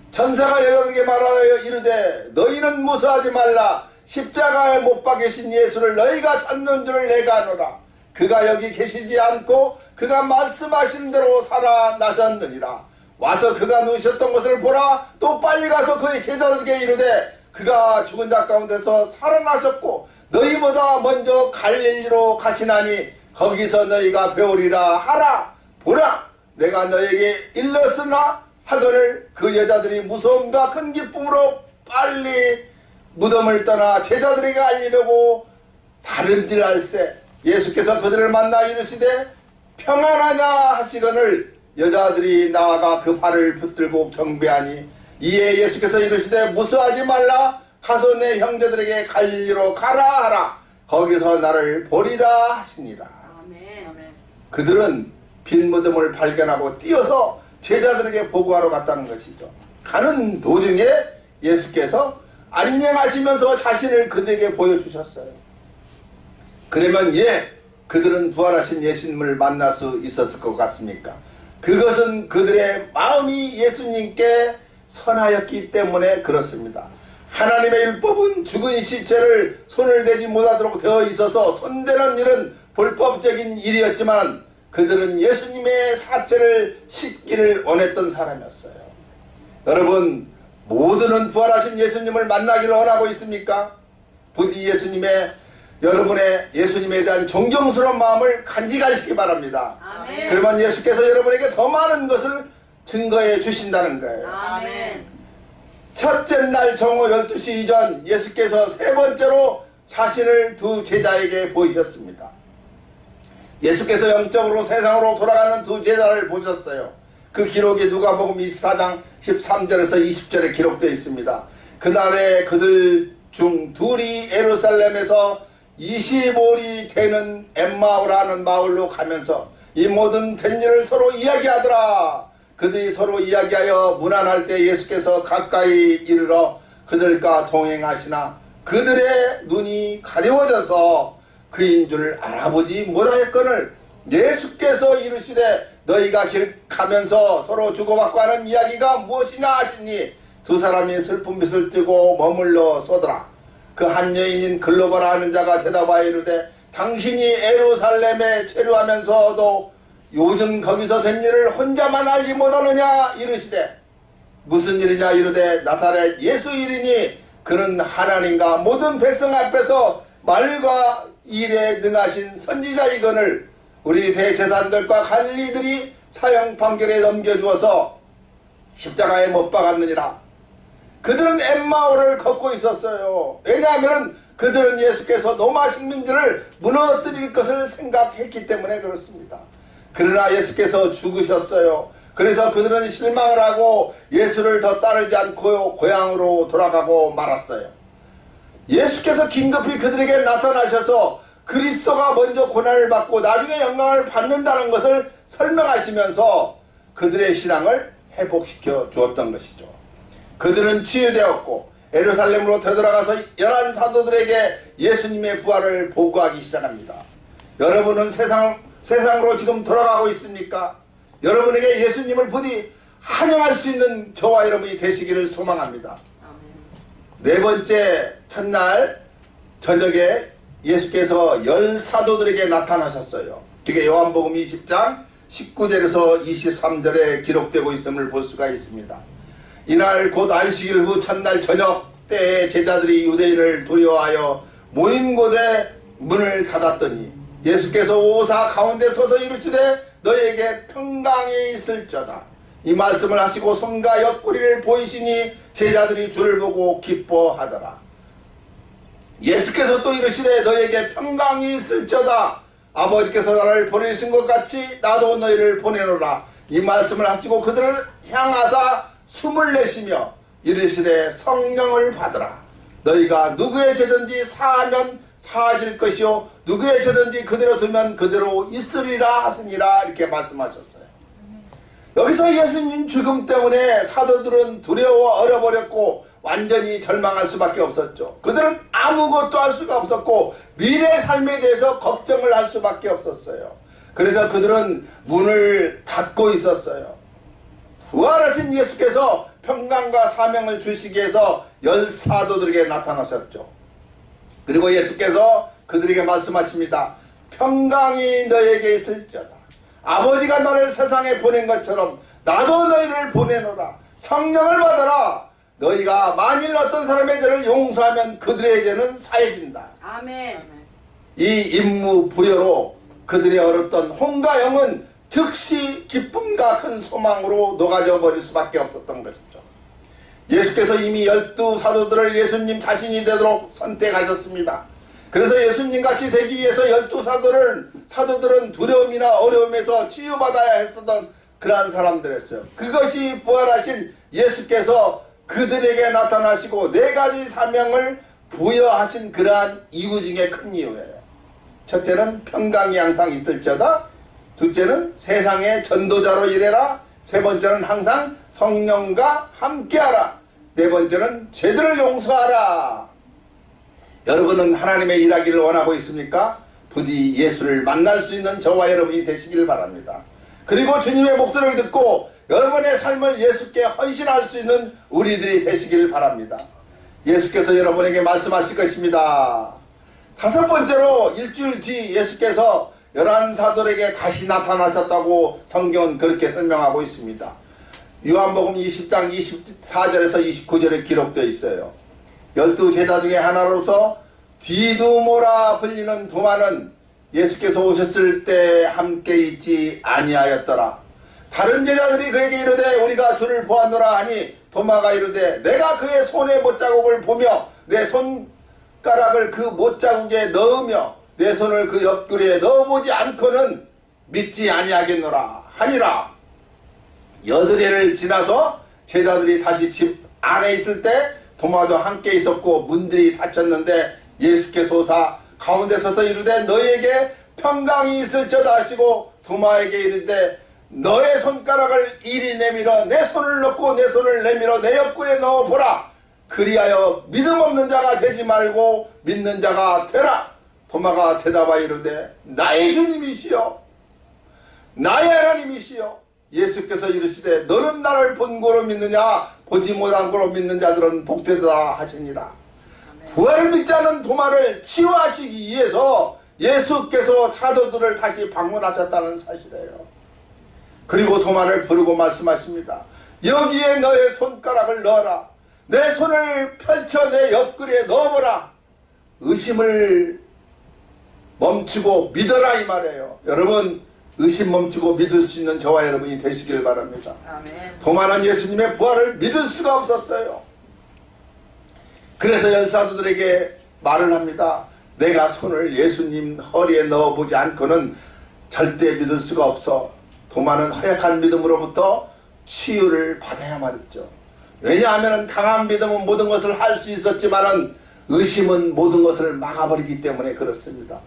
A: 천사가 여자들에게 말하여 이르되 너희는 무서워하지 말라. 십자가에 못 박으신 예수를 너희가 찾는 줄을 내가 아노라. 그가 여기 계시지 않고 그가 말씀하신 대로 살아나셨느니라. 와서 그가 누우셨던 것을 보라. 또 빨리 가서 그의 제자들에게 이르되 그가 죽은 자 가운데서 살아나셨고 너희보다 먼저 갈릴리로 가시나니 거기서 너희가 배우리라 하라. 보라, 내가 너에게 일렀으나 하거늘 그 여자들이 무서움과 큰 기쁨으로 빨리 무덤을 떠나 제자들에게 알리려고 다름질할세. 예수께서 그들을 만나 이르시되 평안하냐 하시거늘 여자들이 나아가 그 발을 붙들고 경배하니 이에 예수께서 이르시되 무서워하지 말라. 가서 내 형제들에게 갈릴리로 가라 하라. 거기서 나를 보리라 하시니라.
B: 아멘.
A: 그들은 빈 무덤을 발견하고 뛰어서 제자들에게 보고하러 갔다는 것이죠. 가는 도중에 예수께서 안녕하시면서 자신을 그들에게 보여주셨어요. 그러면 그들은 부활하신 예수님을 만날 수 있었을 것 같습니까? 그것은 그들의 마음이 예수님께 선하였기 때문에 그렇습니다. 하나님의 율법은 죽은 시체를 손을 대지 못하도록 되어 있어서 손대는 일은 불법적인 일이었지만 그들은 예수님의 사체를 씻기를 원했던 사람이었어요. 여러분, 모두는 부활하신 예수님을 만나기를 원하고 있습니까? 부디 여러분의 예수님에 대한 존경스러운 마음을 간직하시기 바랍니다.
B: 아멘.
A: 그러면 예수께서 여러분에게 더 많은 것을 증거해 주신다는 거예요.
B: 아멘.
A: 첫째 날 정오 12시 이전 예수께서 세 번째로 자신을 두 제자에게 보이셨습니다. 예수께서 영적으로 세상으로 돌아가는 두 제자를 보셨어요. 그 기록이 누가복음 24장 13절에서 20절에 기록되어 있습니다. 그날에 그들 중 둘이 예루살렘에서 25里되는 엠마오라는 마을로 가면서 이 모든 된 일을 서로 이야기하더라. 그들이 서로 이야기하여 무난할 때 예수께서 가까이 이르러 그들과 동행하시나 그들의 눈이 가려워져서 그인 줄 알아보지 못하였거늘 예수께서 이르시되 너희가 길 가면서 서로 주고받고 하는 이야기가 무엇이냐 하시니 두 사람이 슬픈 빛을 띠고 머물러 서더라. 그 한 여인인 글로바라 하는 자가 대답하여 이르되 당신이 예루살렘에 체류하면서도 요즘 거기서 된 일을 혼자만 알지 못하느냐 이르시되 무슨 일이냐 이르되 나사렛 예수 일이니 그는 하나님과 모든 백성 앞에서 말과 일에 능하신 선지자이거늘 우리 대제사장들과 관리들이 사형 판결에 넘겨주어서 십자가에 못 박았느니라. 그들은 엠마오를 걷고 있었어요. 왜냐하면 그들은 예수께서 로마 식민지를 무너뜨릴 것을 생각했기 때문에 그렇습니다. 그러나 예수께서 죽으셨어요. 그래서 그들은 실망을 하고 예수를 더 따르지 않고 고향으로 돌아가고 말았어요. 예수께서 긴급히 그들에게 나타나셔서 그리스도가 먼저 고난을 받고 나중에 영광을 받는다는 것을 설명하시면서 그들의 신앙을 회복시켜 주었던 것이죠. 그들은 치유되었고 예루살렘으로 되돌아가서 11 사도들에게 예수님의 부활을 보고하기 시작합니다. 여러분은 세상으로 지금 돌아가고 있습니까? 여러분에게 예수님을 부디 환영할 수 있는 저와 여러분이 되시기를 소망합니다. 네 번째 첫날 저녁에 예수께서 10 사도들에게 나타나셨어요. 그게 요한복음 20장 19절에서 23절에 기록되고 있음을 볼 수가 있습니다. 이날 곧 안식일 후 첫날 저녁 때에 제자들이 유대인을 두려워하여 모인 곳에 문을 닫았더니 예수께서 오사 가운데 서서 이르시되 너희에게 평강이 있을저다. 이 말씀을 하시고 손과 옆구리를 보이시니 제자들이 주를 보고 기뻐하더라. 예수께서 또 이르시되 너희에게 평강이 있을저다. 아버지께서 나를 보내신 것 같이 나도 너희를 보내노라. 이 말씀을 하시고 그들을 향하사 숨을 내쉬며 이르시되 성령을 받으라. 너희가 누구의 죄든지 사하면 사하질 것이요 누구의 죄든지 그대로 두면 그대로 있으리라 하시니라. 이렇게 말씀하셨어요. 여기서 예수님 죽음 때문에 사도들은 두려워 얼어버렸고 완전히 절망할 수밖에 없었죠. 그들은 아무것도 할 수가 없었고 미래 삶에 대해서 걱정을 할 수밖에 없었어요. 그래서 그들은 문을 닫고 있었어요. 부활하신 예수께서 평강과 사명을 주시기 위해서 10 사도들에게 나타나셨죠. 그리고 예수께서 그들에게 말씀하십니다. 평강이 너에게 있을지어다. 아버지가 너를 세상에 보낸 것처럼 나도 너희를 보내노라. 성령을 받아라. 너희가 만일 어떤 사람의 죄를 용서하면 그들의 죄는 사해진다.
B: 아멘.
A: 이 임무 부여로 그들이 얻었던 혼과 영은 즉시 기쁨과 큰 소망으로 녹아져 버릴 수밖에 없었던 것이죠. 예수께서 이미 12 사도들을 예수님 자신이 되도록 선택하셨습니다. 그래서 예수님같이 되기 위해서 12 사도들은 두려움이나 어려움에서 치유받아야 했었던 그러한 사람들이었어요. 그것이 부활하신 예수께서 그들에게 나타나시고 4가지 사명을 부여하신 그러한 이유 중에 큰 이유예요. 첫째는 평강이 항상 있을지어다. 둘째는 세상의 전도자로 일해라. 세 번째는 항상 성령과 함께하라. 네 번째는 죄들을 용서하라. 여러분은 하나님의 일하기를 원하고 있습니까? 부디 예수를 만날 수 있는 저와 여러분이 되시길 바랍니다. 그리고 주님의 목소리를 듣고 여러분의 삶을 예수께 헌신할 수 있는 우리들이 되시길 바랍니다. 예수께서 여러분에게 말씀하실 것입니다. 5번째로 일주일 뒤 예수께서 11 사도에게 다시 나타나셨다고 성경은 그렇게 설명하고 있습니다. 요한복음 20장 24절에서 29절에 기록되어 있어요. 12 제자 중에 하나로서 디두모라 불리는 도마는 예수께서 오셨을 때 함께 있지 아니하였더라. 다른 제자들이 그에게 이르되 우리가 주를 보았노라 하니 도마가 이르되 내가 그의 손의 못자국을 보며 내 손가락을 그 못자국에 넣으며 내 손을 그 옆구리에 넣어보지 않고는 믿지 아니하겠노라 하니라. 8일을 지나서 제자들이 다시 집 안에 있을 때 도마도 함께 있었고 문들이 닫혔는데 예수께서 오사 가운데 서서 이르되 너희에게 평강이 있을지어다 하시고 도마에게 이르되 너의 손가락을 이리 내밀어 내 손을 넣고 내 손을 내밀어 내 옆구리에 넣어보라. 그리하여 믿음 없는 자가 되지 말고 믿는 자가 되라. 도마가 대답하여 이르되 나의 주님이시여 나의 하나님이시여. 예수께서 이르시되 너는 나를 본 고로 믿느냐 보지 못한 고로 믿는 자들은 복되다 하시니라. 부활을 믿지 않은 도마를 치유하시기 위해서 예수께서 사도들을 다시 방문하셨다는 사실이에요. 그리고 도마를 부르고 말씀하십니다. 여기에 너의 손가락을 넣어라. 내 손을 펼쳐 내 옆구리에 넣어보라. 의심을 멈추고 믿어라 이 말이에요. 여러분 의심 멈추고 믿을 수 있는 저와 여러분이 되시길 바랍니다.
B: 아멘.
A: 도마는 예수님의 부활을 믿을 수가 없었어요. 그래서 10 사도들에게 말을 합니다. 내가 손을 예수님 허리에 넣어보지 않고는 절대 믿을 수가 없어. 도마는 허약한 믿음으로부터 치유를 받아야만 했죠. 왜냐하면 강한 믿음은 모든 것을 할 수 있었지만은 의심은 모든 것을 막아버리기 때문에 그렇습니다.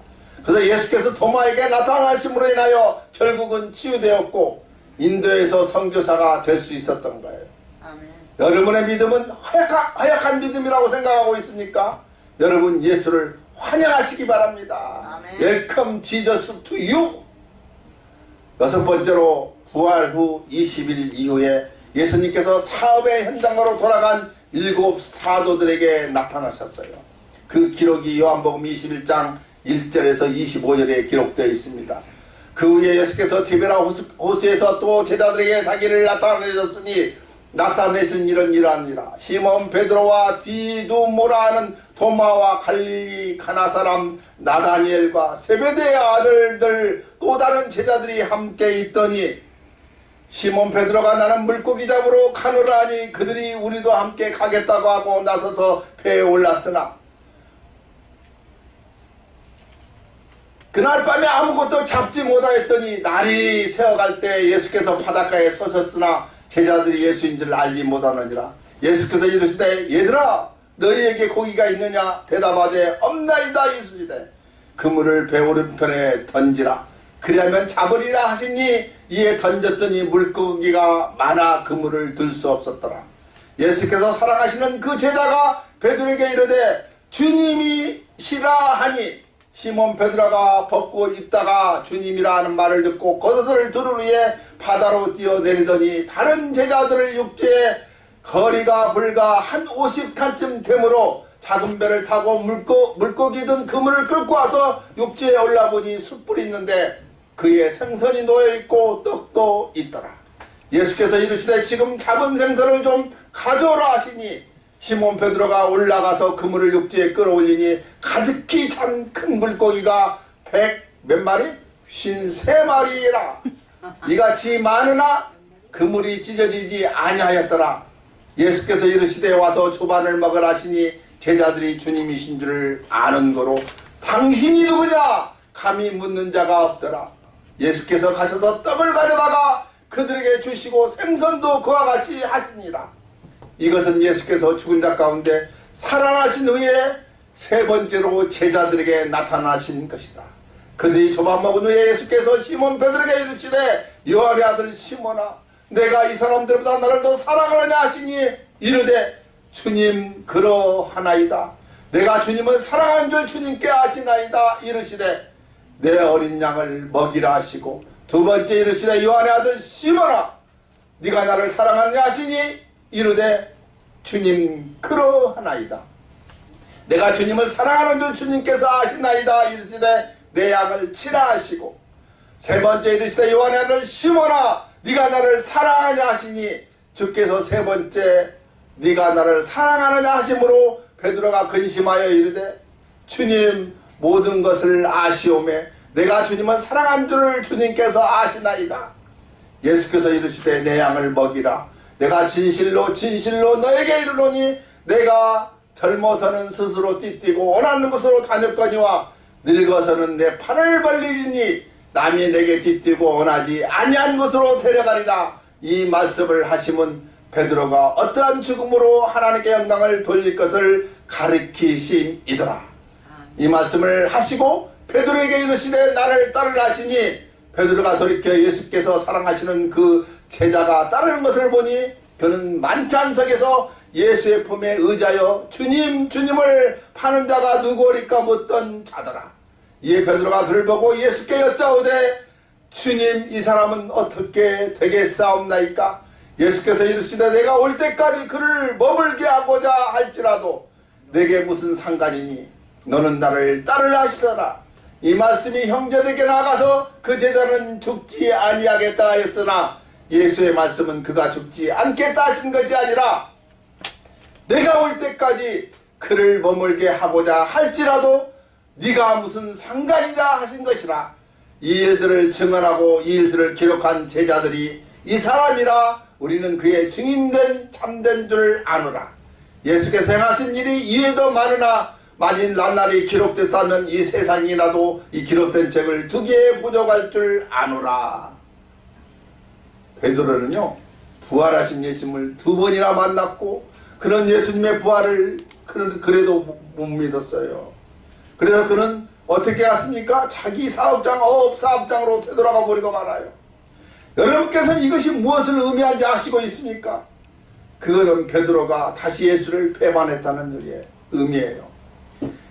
A: 그래서 예수께서 도마에게 나타나심으로 인하여 결국은 치유되었고 인도에서 선교사가 될 수 있었던 거예요.
B: 아멘.
A: 여러분의 믿음은 허약한 믿음이라고 생각하고 있습니까? 여러분 예수를 환영하시기 바랍니다.
B: 아멘.
A: Welcome Jesus to you. 여섯 번째로 부활 후 20일 이후에 예수님께서 사업의 현장으로 돌아간 7 사도들에게 나타나셨어요. 그 기록이 요한복음 21장 1절에서 25절에 기록되어 있습니다. 그 후에 예수께서 디베라 호수에서 또 제자들에게 자기를 나타내신 일은 이러하니라. 시몬 베드로와 디두모라 하는 도마와 갈릴리 가나 사람 나다니엘과 세베대의 아들들 또 다른 제자들이 함께 있더니 시몬 베드로가 나는 물고기 잡으러 가노라 하니 그들이 우리도 함께 가겠다고 하고 나서서 배에 올랐으나 그날 밤에 아무것도 잡지 못하였더니 날이 새어갈 때 예수께서 바닷가에 서셨으나 제자들이 예수인 줄 알지 못하느니라. 예수께서 이르시되 얘들아 너희에게 고기가 있느냐 대답하되 없나이다 이르시되 그물을 배 오른편에 던지라 그리하면 잡으리라 하시니 이에 던졌더니 물고기가 많아 그물을 들 수 없었더라. 예수께서 사랑하시는 그 제자가 베드로에게 이르되 주님이시라 하니 시몬 베드로가 벗고 있다가 주님이라 하는 말을 듣고 겉옷을 두른 후에 바다로 뛰어내리더니 다른 제자들을 육지에 거리가 불과 한 50칸쯤 되므로 작은 배를 타고 물고기 든 그물을 끌고 와서 육지에 올라보니 숯불이 있는데 그에 생선이 놓여있고 떡도 있더라. 예수께서 이르시되 지금 잡은 생선을 좀 가져오라 하시니 시몬 베드로가 올라가서 그물을 육지에 끌어올리니 가득히 찬 큰 물고기가 100몇 마리? 53마리라. 이같이 많으나 그물이 찢어지지 아니하였더라. 예수께서 이르시되 와서 조반을 먹으라 하시니 제자들이 주님이신 줄 아는 거로 당신이 누구냐 감히 묻는 자가 없더라. 예수께서 가셔서 떡을 가져다가 그들에게 주시고 생선도 그와 같이 하시니라. 이것은 예수께서 죽은 자 가운데 살아나신 후에 세 번째로 제자들에게 나타나신 것이다. 그들이 조반 먹은 후에 예수께서 시몬 베드로에게 이르시되 요한의 아들 시몬아 내가 이 사람들보다 나를 더 사랑하느냐 하시니 이르되 주님 그러하나이다. 내가 주님을 사랑한 줄 주님께 아시나이다. 이르시되 내 어린 양을 먹이라 하시고 두 번째 이르시되 요한의 아들 시몬아 네가 나를 사랑하느냐 하시니 이르되 주님 그러하나이다. 내가 주님을 사랑하는 줄 주님께서 아시나이다. 이르시되 내 양을 치라 하시고 세 번째 이르시되 요한의 아들 시몬아 네가 나를 사랑하냐 하시니 주께서 세 번째 네가 나를 사랑하느냐 하심으로 베드로가 근심하여 이르되 주님 모든 것을 아시오매 내가 주님을 사랑한 줄을 주님께서 아시나이다. 예수께서 이르시되 내 양을 먹이라. 내가 진실로 진실로 너에게 이르노니 내가 젊어서는 스스로 띠뛰고 원하는 곳으로 다녔거니와 늙어서는 내 팔을 벌리리니 남이 내게 띠뛰고 원하지 아니한 곳으로 데려가리라. 이 말씀을 하심은 베드로가 어떠한 죽음으로 하나님께 영광을 돌릴 것을 가리키심이더라. 이 말씀을 하시고 베드로에게 이르시되 나를 따르라 하시니 베드로가 돌이켜 예수께서 사랑하시는 그 제자가 따르는 것을 보니 그는 만찬석에서 예수의 품에 의자여 주님을 파는 자가 누구리까 묻던 자더라. 이에 베드로가 그를 보고 예수께 여짜오되 주님 이 사람은 어떻게 되겠사옵나이까? 예수께서 이르시되 내가 올 때까지 그를 머물게 하고자 할지라도 내게 무슨 상관이니 너는 나를 따르라 하시더라. 이 말씀이 형제들에게 나가서 그 제자는 죽지 아니하겠다 했으나 예수의 말씀은 그가 죽지 않겠다 하신 것이 아니라 내가 올 때까지 그를 머물게 하고자 할지라도 네가 무슨 상관이냐 하신 것이라. 이 일들을 증언하고 이 일들을 기록한 제자들이 이 사람이라 우리는 그의 증인된 참된 줄 아노라. 예수께서 행하신 일이 이외에도 많으나 만일 낱날이 기록됐다면 이 세상이라도 이 기록된 책을 두기에 부족할 줄 아노라. 베드로는요 부활하신 예수님을 두 번이나 만났고 그런 예수님의 부활을 그는 그래도 못 믿었어요. 그래서 그는 어떻게 했습니까? 자기 사업장 사업장으로 되돌아가 버리고 말아요. 여러분께서는 이것이 무엇을 의미하는지 아시고 있습니까? 그거는 베드로가 다시 예수를 배반했다는 의미예요.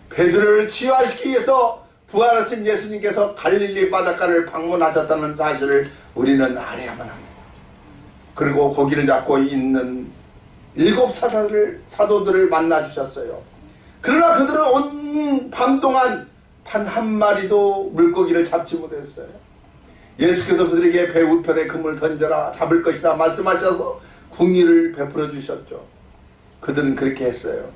A: 베드로를 치유하시기 위해서 부활하신 예수님께서 갈릴리 바닷가를 방문하셨다는 사실을 우리는 알아야만 합니다. 그리고 고기를 잡고 있는 7 사도들을 만나 주셨어요. 그러나 그들은 온 밤 동안 단 한 마리도 물고기를 잡지 못했어요. 예수께서 그들에게 배 우편에 그물 던져라 잡을 것이다 말씀하셔서 궁리를 베풀어 주셨죠. 그들은 그렇게 했어요.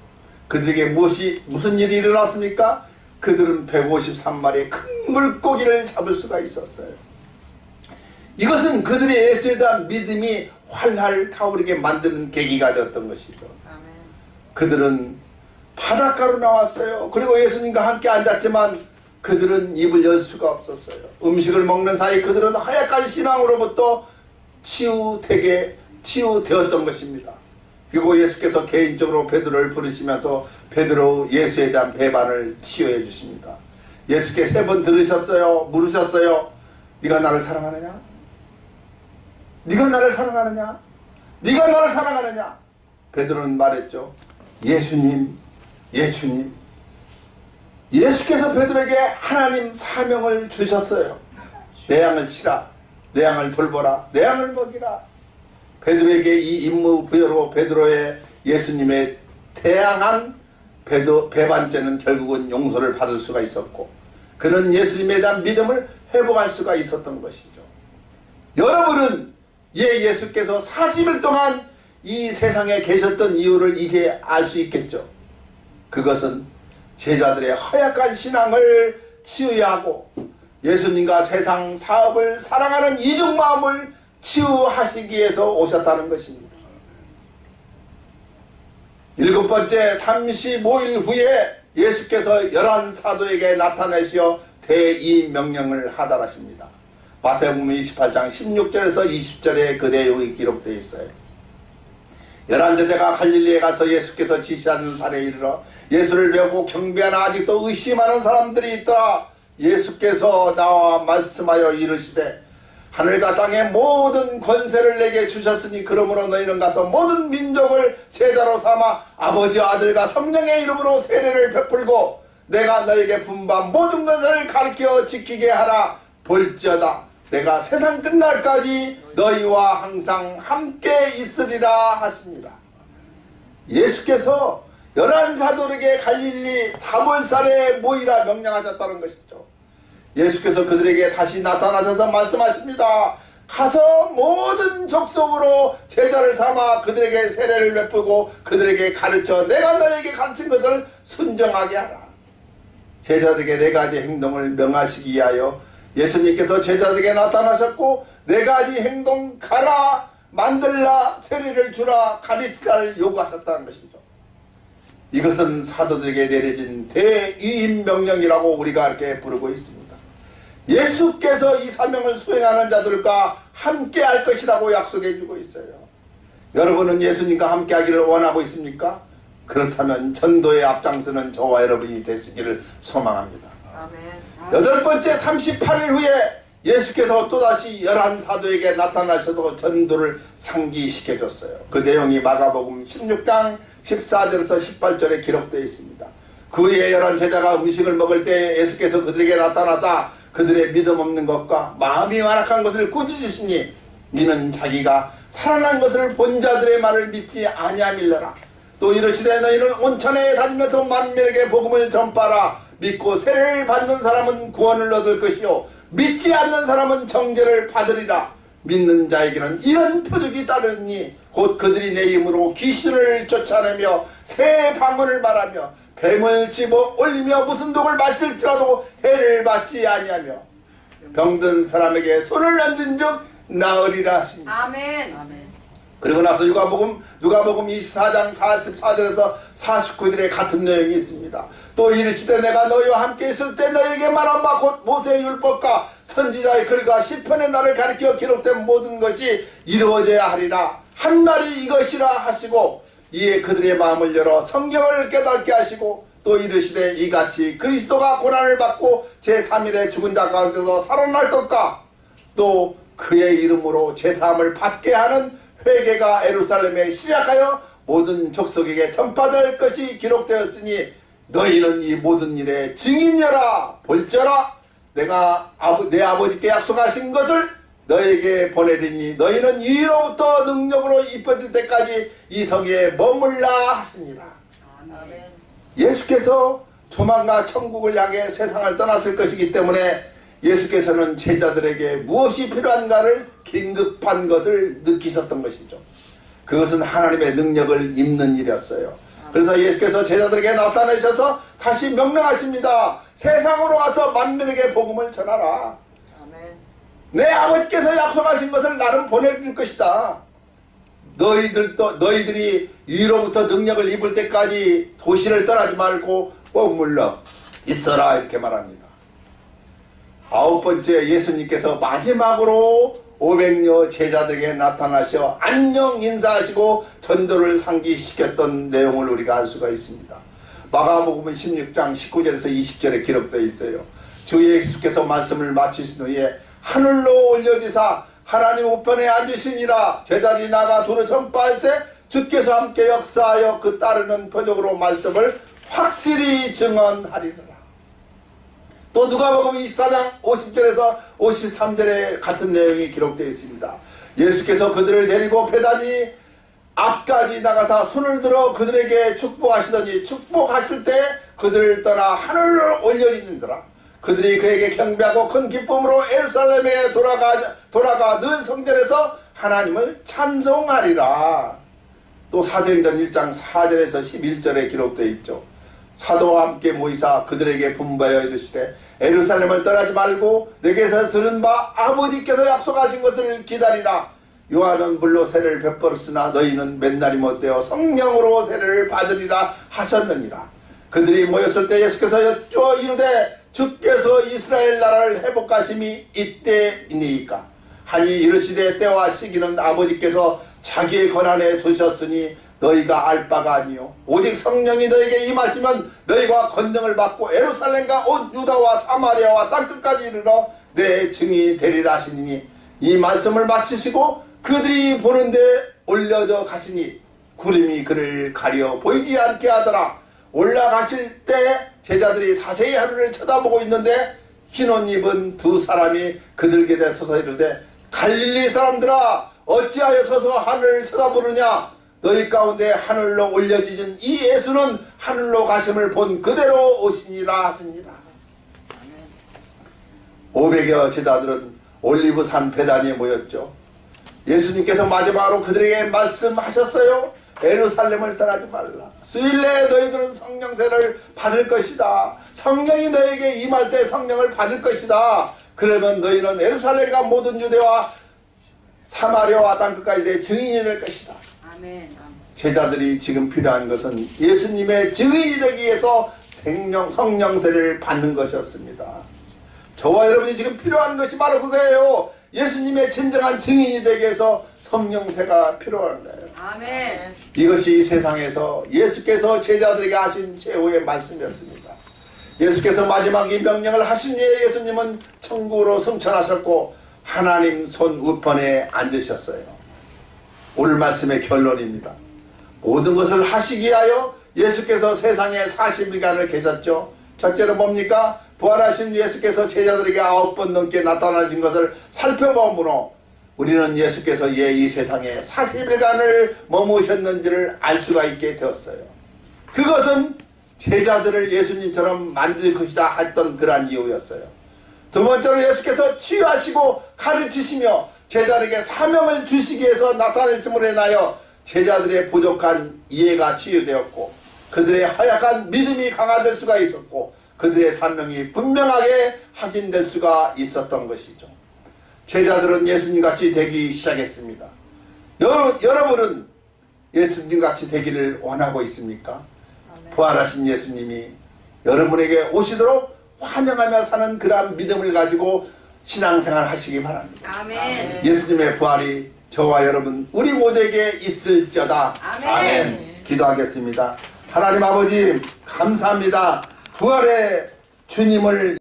A: 그들에게 무슨 일이 일어났습니까? 그들은 153마리의 큰 물고기를 잡을 수가 있었어요. 이것은 그들의 예수에 대한 믿음이 활활 타오르게 만드는 계기가 되었던 것이죠.
B: 아멘.
A: 그들은 바닷가로 나왔어요. 그리고 예수님과 함께 앉았지만 그들은 입을 열 수가 없었어요. 음식을 먹는 사이 그들은 하약한 신앙으로부터 치유되었던 것입니다. 그리고 예수께서 개인적으로 베드로를 부르시면서 베드로 예수에 대한 배반을 치유해 주십니다. 예수께 3번 들으셨어요. 물으셨어요. 네가 나를 사랑하느냐? 네가 나를 사랑하느냐? 네가 나를 사랑하느냐? 베드로는 말했죠. 예수님, 예수님. 예수께서 베드로에게 하나님 사명을 주셨어요. 내 양을 치라. 내 양을 돌보라. 내 양을 먹이라. 베드로에게 이 임무 부여로 베드로의 예수님의 태양한 배반죄는 결국은 용서를 받을 수가 있었고 그는 예수님에 대한 믿음을 회복할 수가 있었던 것이죠. 여러분은 예수께서 40일 동안 이 세상에 계셨던 이유를 이제 알 수 있겠죠. 그것은 제자들의 허약한 신앙을 치유하고 예수님과 세상 사업을 사랑하는 이중 마음을 치유하시기 위해서 오셨다는 것입니다. 7번째 35일 후에 예수께서 11사도에게 나타내시어 대이명령을 하달하십니다. 마태복음 28장 16절에서 20절에 그 내용이 기록되어 있어요. 11제자가 갈릴리에 가서 예수께서 지시하는 산에 이르러 예수를 배우고 경배하나 아직도 의심하는 사람들이 있더라. 예수께서 나와 말씀하여 이르시되 하늘과 땅의 모든 권세를 내게 주셨으니 그러므로 너희는 가서 모든 민족을 제자로 삼아 아버지와 아들과 성령의 이름으로 세례를 베풀고 내가 너에게 분부한 모든 것을 가르쳐 지키게 하라. 볼지어다 내가 세상 끝날까지 너희와 항상 함께 있으리라 하시니라. 예수께서 11사도에게 갈릴리 다볼산에 모이라 명령하셨다는 것이죠. 예수께서 그들에게 다시 나타나셔서 말씀하십니다. 가서 모든 족속으로 제자를 삼아 그들에게 세례를 베푸고 그들에게 가르쳐 내가 너에게 가르친 것을 순종하게 하라. 제자들에게 4가지 행동을 명하시기 위하여 예수님께서 제자들에게 나타나셨고 4가지 행동 가라, 만들라, 세례를 주라, 가르치라를 요구하셨다는 것이죠. 이것은 사도들에게 내려진 대위임 명령이라고 우리가 이렇게 부르고 있습니다. 예수께서 이 사명을 수행하는 자들과 함께 할 것이라고 약속해 주고 있어요. 여러분은 예수님과 함께 하기를 원하고 있습니까? 그렇다면 전도에 앞장서는 저와 여러분이 되시기를 소망합니다.
B: 아멘.
A: 8번째 38일 후에 예수께서 또다시 11사도에게 나타나셔서 전도를 상기시켜 줬어요. 그 내용이 마가복음 16장 14절에서 18절에 기록되어 있습니다. 그 후에 11제자가 음식을 먹을 때 예수께서 그들에게 나타나사 그들의 믿음 없는 것과 마음이 완악한 것을 꾸짖으시니 이는 자기가 살아난 것을 본 자들의 말을 믿지 아니함일러라. 또 이르시되 너희는 온천에 다니면서 만민에게 복음을 전파하라. 믿고 세례를 받는 사람은 구원을 얻을 것이요 믿지 않는 사람은 정죄를 받으리라. 믿는 자에게는 이런 표적이 따르니 곧 그들이 내 이름으로 귀신을 쫓아내며 새 방언을 말하며 뱀을 집어 올리며 무슨 독을 마실지라도 해를 받지 아니하며 병든 사람에게 손을 얹은 즉 나으리라 하십니다.
B: 아멘. 아멘.
A: 그리고 나서 누가복음 24장 44절에서 49절에 같은 내용이 있습니다. 또 이르시되 내가 너희와 함께 있을 때 너희에게 말한 바 곧 모세의 율법과 선지자의 글과 시편의 나를 가리켜 기록된 모든 것이 이루어져야 하리라. 한 말이 이것이라 하시고 이에 그들의 마음을 열어 성경을 깨닫게 하시고 또 이르시되 이같이 그리스도가 고난을 받고 제3일에 죽은 자 가운데서 살아날 것과 또 그의 이름으로 제사함을 받게 하는 회개가 예루살렘에 시작하여 모든 족속에게 전파될 것이 기록되었으니 너희는 이 모든 일에 증인이라. 볼지어라 내가 내 아버지께 약속하신 것을 너에게 보내리니 너희는 이로부터 능력으로 입혀질 때까지 이 성에 머물라 하시니라.
B: 아멘.
A: 예수께서 조만간 천국을 향해 세상을 떠났을 것이기 때문에 예수께서는 제자들에게 무엇이 필요한가를 긴급한 것을 느끼셨던 것이죠. 그것은 하나님의 능력을 입는 일이었어요. 그래서 예수께서 제자들에게 나타내셔서 다시 명령하십니다. 세상으로 가서 만민에게 복음을 전하라.
B: 아멘.
A: 내 아버지께서 약속하신 것을 나는 보내줄 것이다. 너희들이 위로부터 능력을 입을 때까지 도시를 떠나지 말고 머물러 있어라 이렇게 말합니다. 아홉 번째, 예수님께서 마지막으로 500여 제자들에게 나타나셔 안녕 인사하시고 전도를 상기시켰던 내용을 우리가 알 수가 있습니다. 마가복음 16장 19절에서 20절에 기록되어 있어요. 주 예수께서 말씀을 마치신 후에 하늘로 올려지사 하나님 우편에 앉으시니라. 제자들이 나가 두루 전파할세 주께서 함께 역사하여 그 따르는 표적으로 말씀을 확실히 증언하리라. 또 누가복음 24장 50절에서 53절에 같은 내용이 기록되어 있습니다. 예수께서 그들을 데리고 배단이 앞까지 나가사 손을 들어 그들에게 축복하시더니 축복하실 때 그들을 떠나 하늘로 올려지는더라. 그들이 그에게 경배하고 큰 기쁨으로 예루살렘에 돌아가 늘 성전에서 하나님을 찬송하리라. 또 사도행전 1장 4절에서 11절에 기록되어 있죠. 사도와 함께 모이사 그들에게 분부하여 이르시되 예루살렘을 떠나지 말고 내게서 들은 바 아버지께서 약속하신 것을 기다리라. 요한은 물로 세례를 베풀었으나 너희는 맨날이 못되어 성령으로 세례를 받으리라 하셨느니라. 그들이 모였을 때 예수께서 여쭈어 이르되 주께서 이스라엘 나라를 회복하심이 이때이니까 하니 이르시되 때와 시기는 아버지께서 자기의 권한에 두셨으니 너희가 알 바가 아니요 오직 성령이 너희에게 임하시면 너희가 권능을 받고 예루살렘과 온 유다와 사마리아와 땅끝까지 이르러 내 증인이 되리라 하시니 이 말씀을 마치시고 그들이 보는데 올려져 가시니 구름이 그를 가려 보이지 않게 하더라. 올라가실 때 제자들이 자세히 하늘을 쳐다보고 있는데 흰옷 입은 두 사람이 그들에게 대서서 이르되 갈릴리 사람들아 어찌하여 서서 하늘을 쳐다보느냐. 너희 가운데 하늘로 올려지진 이 예수는 하늘로 가심을 본 그대로 오시니라 하시니라. 500여 제자들은 올리브산 배단위에 모였죠. 예수님께서 마지막으로 그들에게 말씀하셨어요. 예루살렘을 떠나지 말라. 수일 내에 너희들은 성령세를 받을 것이다. 성령이 너에게 임할 때 성령을 받을 것이다. 그러면 너희는 예루살렘과 모든 유대와 사마리아와 땅끝까지 내 증인이 될 것이다.
B: 아멘.
A: 제자들이 지금 필요한 것은 예수님의 증인이 되기 위해서 성령세를 받는 것이었습니다. 저와 여러분이 지금 필요한 것이 바로 그거예요. 예수님의 진정한 증인이 되기 위해서 성령세가 필요한 거예요.
B: 아멘.
A: 이것이 이 세상에서 예수께서 제자들에게 하신 최후의 말씀이었습니다. 예수께서 마지막 이 명령을 하신 후에 예수님은 천국으로 승천하셨고 하나님 손 우편에 앉으셨어요. 오늘 말씀의 결론입니다. 모든 것을 하시기 위하여 예수께서 세상에 40일간을 계셨죠. 첫째로 뭡니까? 부활하신 예수께서 제자들에게 9번 넘게 나타나신 것을 살펴보므로 우리는 예수께서 이 세상에 40일간을 머무셨는지를 알 수가 있게 되었어요. 그것은 제자들을 예수님처럼 만들 것이다 했던 그러한 이유였어요. 두 번째로 예수께서 치유하시고 가르치시며 제자들에게 사명을 주시기 위해서 나타내심으로 인하여 제자들의 부족한 이해가 치유되었고 그들의 허약한 믿음이 강화될 수가 있었고 그들의 사명이 분명하게 확인될 수가 있었던 것이죠. 제자들은 예수님같이 되기 시작했습니다. 여러분은 예수님 같이 되기를 원하고 있습니까? 부활하신 예수님이 여러분에게 오시도록 환영하며 사는 그러한 믿음을 가지고 신앙생활 하시기 바랍니다.
B: 아멘.
A: 예수님의 부활이 저와 여러분 우리 모두에게 있을지어다.
B: 아멘.
A: 기도하겠습니다. 하나님 아버지 감사합니다. 부활의 주님을